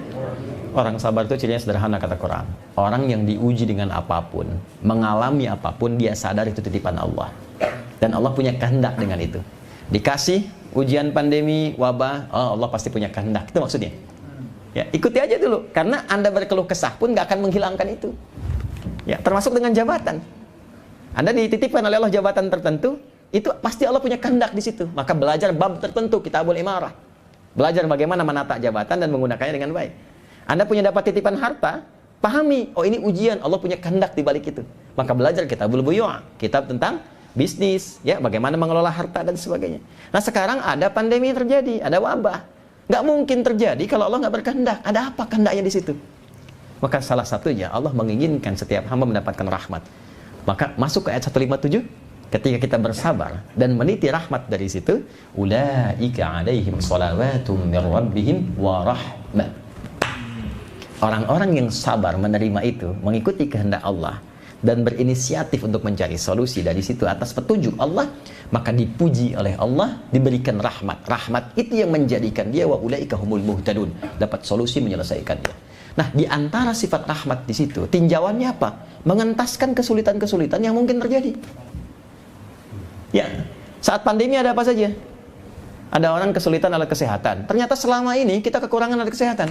Orang sabar itu cirinya sederhana kata Quran. Orang yang diuji dengan apapun, mengalami apapun, dia sadar itu titipan Allah. Dan Allah punya kehendak dengan itu. Dikasih ujian pandemi, wabah, Allah pasti punya kehendak. Itu maksudnya. Ya, ikuti aja dulu. Karena Anda berkeluh kesah pun nggak akan menghilangkan itu. Ya, termasuk dengan jabatan. Anda dititipkan oleh Allah jabatan tertentu, itu pasti Allah punya kehendak di situ. Maka belajar bab tertentu, Kitabul Imarah. Belajar bagaimana menata jabatan dan menggunakannya dengan baik. Anda punya dapat titipan harta, pahami, oh ini ujian, Allah punya kehendak di balik itu. Maka belajar Kitabul Buyu'ah, kitab tentang bisnis, ya, bagaimana mengelola harta dan sebagainya. Nah, sekarang ada pandemi terjadi, ada wabah. Nggak mungkin terjadi kalau Allah nggak berkehendak. Ada apa kehendaknya di situ? Maka salah satunya Allah menginginkan setiap hamba mendapatkan rahmat. Maka masuk ke ayat 157, ketika kita bersabar dan meniti rahmat dari situ, ulaika alaihim shalawatum mir rabbihim wa rahmah. Orang-orang yang sabar menerima itu, mengikuti kehendak Allah dan berinisiatif untuk mencari solusi dari situ atas petunjuk Allah, maka dipuji oleh Allah, diberikan rahmat. Rahmat itu yang menjadikan dia wa ulaika humul muhtadun, dapat solusi menyelesaikannya. Nah, di antara sifat rahmat di situ, tinjauannya apa? Mengentaskan kesulitan-kesulitan yang mungkin terjadi. Ya, saat pandemi ada apa saja? Ada orang kesulitan alat kesehatan. Ternyata selama ini kita kekurangan alat kesehatan.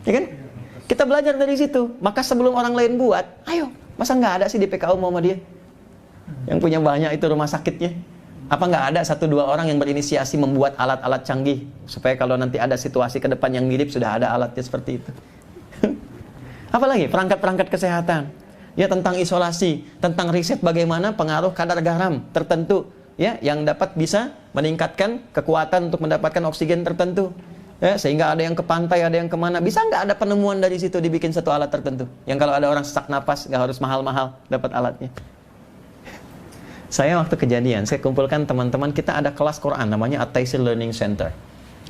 Ya kan? Kita belajar dari situ. Maka sebelum orang lain buat, ayo, masa nggak ada sih di PKU Muhammadiyah yang punya banyak itu rumah sakitnya? Apa nggak ada 1-2 orang yang berinisiasi membuat alat-alat canggih supaya kalau nanti ada situasi ke depan yang mirip sudah ada alatnya seperti itu? Apalagi perangkat-perangkat kesehatan, ya, tentang isolasi, tentang riset bagaimana pengaruh kadar garam tertentu, ya, yang dapat bisa meningkatkan kekuatan untuk mendapatkan oksigen tertentu, ya, sehingga ada yang ke pantai, ada yang kemana. Bisa nggak ada penemuan dari situ dibikin satu alat tertentu yang kalau ada orang sesak napas nggak harus mahal-mahal dapat alatnya. Saya waktu kejadian, saya kumpulkan teman-teman, kita ada kelas Quran namanya At-Taisir Learning Center.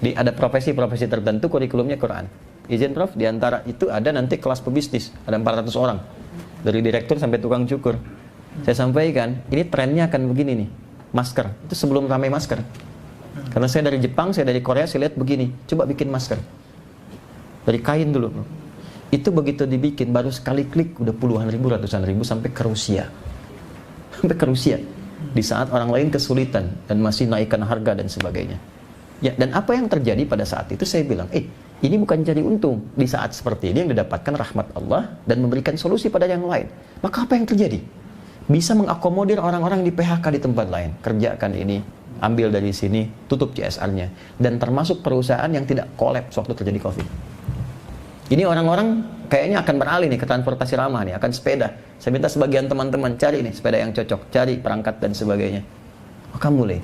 Ada profesi-profesi tertentu kurikulumnya Quran. Izin Prof, di antara itu ada nanti kelas pebisnis, ada 400 orang. Dari direktur sampai tukang cukur. Saya sampaikan, ini trennya akan begini nih. Masker, itu sebelum ramai masker. Karena saya dari Jepang, saya dari Korea, saya lihat begini. Coba bikin masker. Dari kain dulu. Itu begitu dibikin, baru sekali klik, udah puluhan ribu, ratusan ribu, sampai ke Rusia. Sampai ke Rusia. Di saat orang lain kesulitan, dan masih naikkan harga dan sebagainya. Ya, dan apa yang terjadi pada saat itu, saya bilang, ini bukan cari untung. Di saat seperti ini yang didapatkan rahmat Allah dan memberikan solusi pada yang lain. Maka apa yang terjadi? Bisa mengakomodir orang-orang di PHK di tempat lain. Kerjakan ini, ambil dari sini, tutup CSR-nya. Dan termasuk perusahaan yang tidak kolaps waktu terjadi COVID. Ini orang-orang kayaknya akan beralih nih ke transportasi ramah nih, akan sepeda. Saya minta sebagian teman-teman cari nih sepeda yang cocok, cari perangkat dan sebagainya. Maka mulai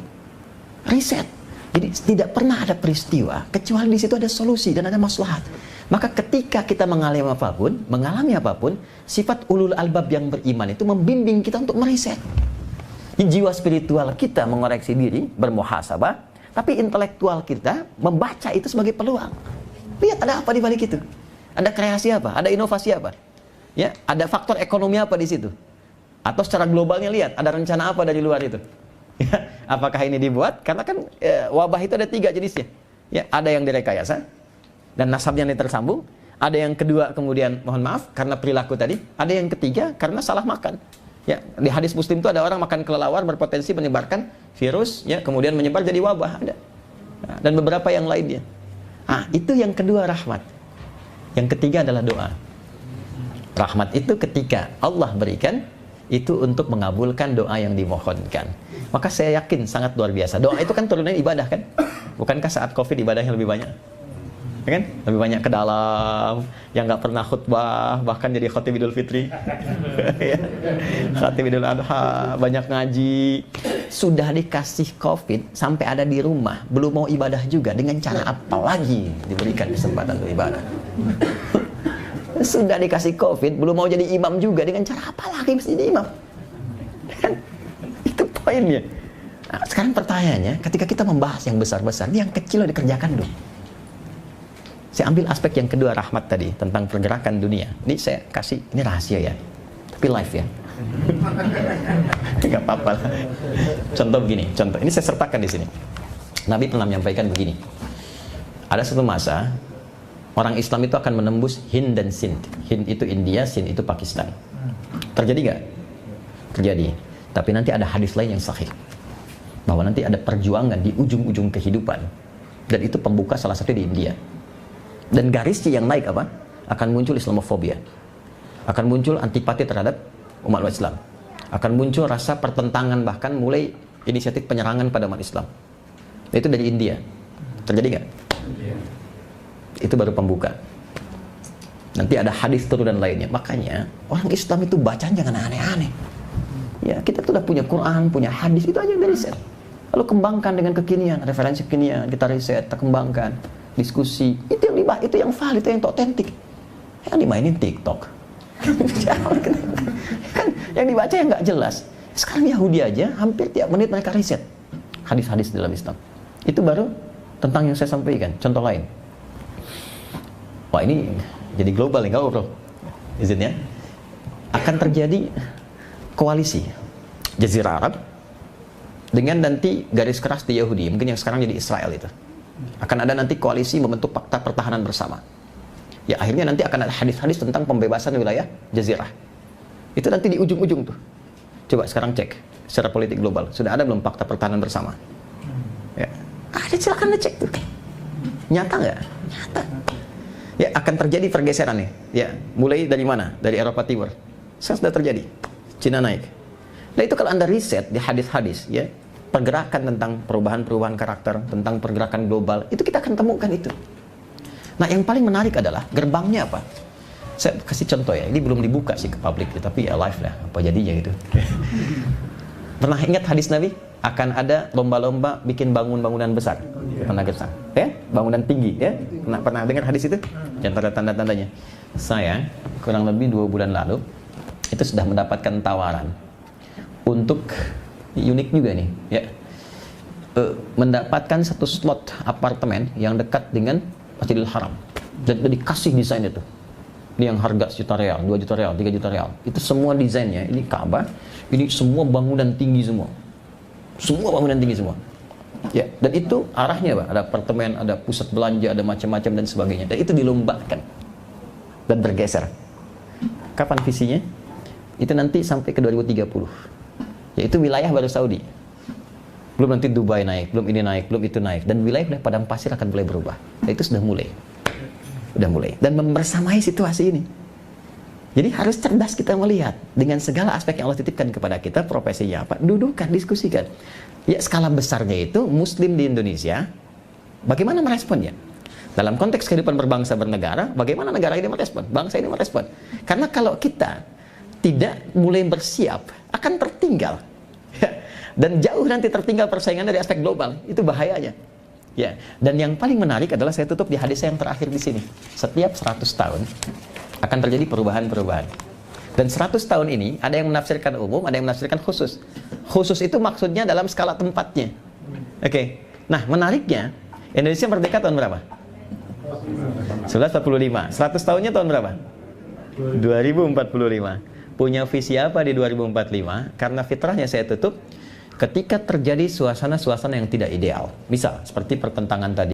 riset. Jadi tidak pernah ada peristiwa kecuali di situ ada solusi dan ada maslahat. Maka ketika kita mengalami apapun, sifat ulul albab yang beriman itu membimbing kita untuk meriset. Jiwa spiritual kita mengoreksi diri, bermuhasabah, tapi intelektual kita membaca itu sebagai peluang. Lihat ada apa di balik itu? Ada kreasi apa? Ada inovasi apa? Ya, ada faktor ekonomi apa di situ? Atau secara globalnya lihat ada rencana apa dari luar itu? Ya, apakah ini dibuat? Karena kan wabah itu ada 3 jenisnya. Ya, ada yang direkayasa dan nasabnya ini tersambung. Ada yang kedua kemudian mohon maaf karena perilaku tadi. Ada yang ketiga karena salah makan. Ya, di hadis Muslim itu ada orang makan kelelawar berpotensi menyebarkan virus, ya, kemudian menyebar jadi wabah ada. Nah, dan beberapa yang lainnya. Itu yang kedua rahmat. Yang ketiga adalah doa. Rahmat itu ketika Allah berikan itu untuk mengabulkan doa yang dimohonkan. Maka saya yakin sangat luar biasa. Doa itu kan turunnya ibadah kan? Bukankah saat COVID ibadahnya lebih banyak? Ya kan? Lebih banyak ke dalam, yang nggak pernah khutbah, bahkan jadi khatib Idul Fitri. Ya. Khatib Idul Adha, banyak ngaji. Sudah dikasih COVID, sampai ada di rumah, belum mau ibadah juga. Dengan cara apa lagi diberikan kesempatan untuk ibadah? Sudah dikasih COVID, belum mau jadi imam juga. Dengan cara apa lagi mesti jadi imam? Kan? Itu poinnya. Nah, sekarang pertanyaannya, ketika kita membahas yang besar-besar, yang kecil dikerjakan dulu. Saya ambil aspek yang kedua rahmat tadi, tentang pergerakan dunia. Ini saya kasih, ini rahasia ya, tapi live ya. Gak apa-apa lah. Contoh begini, ini saya sertakan di sini. Nabi pernah menyampaikan begini. Ada satu masa, orang Islam itu akan menembus Hind dan Sind. Hind itu India, Sind itu Pakistan. Terjadi gak? Terjadi. Tapi nanti ada hadis lain yang sahih. Bahwa nanti ada perjuangan di ujung-ujung kehidupan. Dan itu pembuka salah satu di India. Dan garisnya yang naik apa? Akan muncul Islamofobia, akan muncul antipati terhadap umat Islam, akan muncul rasa pertentangan, bahkan mulai inisiatif penyerangan pada umat Islam. Itu dari India. Terjadi nggak? Itu baru pembuka. Nanti ada hadis turunan lainnya. Makanya orang Islam itu bacaan jangan aneh-aneh. Ya, kita tuh udah punya Quran, punya hadis, itu aja yang riset. Lalu kembangkan dengan kekinian, referensi kekinian, kita riset, kita kembangkan, diskusi. Itu yang valid, itu yang otentik. Yang dimainin TikTok. Kan yang dibaca yang nggak jelas. Sekarang Yahudi aja hampir tiap menit mereka riset hadis-hadis dalam Islam. Itu baru tentang yang saya sampaikan. Contoh lain. Wah, ini jadi global nih, bro. Izinnya akan terjadi koalisi Jazirah Arab dengan nanti garis keras di Yahudi, mungkin yang sekarang jadi Israel itu. Akan ada nanti koalisi membentuk fakta pertahanan bersama. Ya, akhirnya nanti akan ada hadis-hadis tentang pembebasan wilayah Jazirah. Itu nanti di ujung-ujung tuh. Coba sekarang cek secara politik global, sudah ada belum fakta pertahanan bersama? Ya, ada, silakan cek tuh. Nyata nggak? Nyata. Ya, akan terjadi pergeseran nih. Ya, mulai dari mana? Dari Eropa Timur. Sekarang sudah terjadi. Cina naik. Nah, itu kalau Anda riset di hadis-hadis, ya, pergerakan tentang perubahan-perubahan karakter, tentang pergerakan global, itu kita akan temukan itu. Nah, yang paling menarik adalah gerbangnya apa? Saya kasih contoh ya, ini belum dibuka sih ke publik, tapi ya live lah, apa jadinya gitu. Pernah ingat hadis Nabi? Akan ada lomba-lomba bikin bangunan besar. Pernah besar? Ya? Bangunan tinggi, ya? Pernah dengar hadis itu? Jangan tanda-tandanya. Saya kurang lebih 2 bulan lalu itu sudah mendapatkan tawaran untuk unik juga nih, ya. Mendapatkan satu slot apartemen yang dekat dengan Masjidil Haram. Dan dikasih desain itu. Ini yang harga Rp1 juta, Rp2 juta, Rp3 juta. Itu semua desainnya. Ini Ka'bah, ini semua bangunan tinggi semua. Semua bangunan tinggi semua. Ya, dan itu arahnya, Pak. Ada apartemen, ada pusat belanja, ada macam-macam dan sebagainya. Dan itu dilombakan dan bergeser. Kapan visinya? Itu nanti sampai ke 2030. Yaitu wilayah baru Saudi. Belum nanti Dubai naik, belum ini naik, belum itu naik. Dan wilayah udah padang pasir akan mulai berubah. Nah, itu sudah mulai. Udah mulai. Dan membersamai situasi ini. Jadi harus cerdas kita melihat. Dengan segala aspek yang Allah titipkan kepada kita, profesinya apa, dudukan, diskusikan. Ya, skala besarnya itu, Muslim di Indonesia, bagaimana meresponnya? Dalam konteks kehidupan berbangsa bernegara, bagaimana negara ini merespon? Bangsa ini merespon? Karena kalau kita tidak mulai bersiap, akan tertinggal. Dan jauh nanti tertinggal persaingan dari aspek global. Itu bahayanya. Ya. Dan yang paling menarik adalah saya tutup di hadis yang terakhir di sini. Setiap 100 tahun akan terjadi perubahan-perubahan. Dan 100 tahun ini ada yang menafsirkan umum, ada yang menafsirkan khusus. Khusus itu maksudnya dalam skala tempatnya. Oke. Nah, menariknya Indonesia merdeka tahun berapa? 1945. 100 tahunnya tahun berapa? 2045. Punya visi apa di 2045? Karena fitrahnya saya tutup, ketika terjadi suasana-suasana yang tidak ideal, misal seperti pertentangan tadi,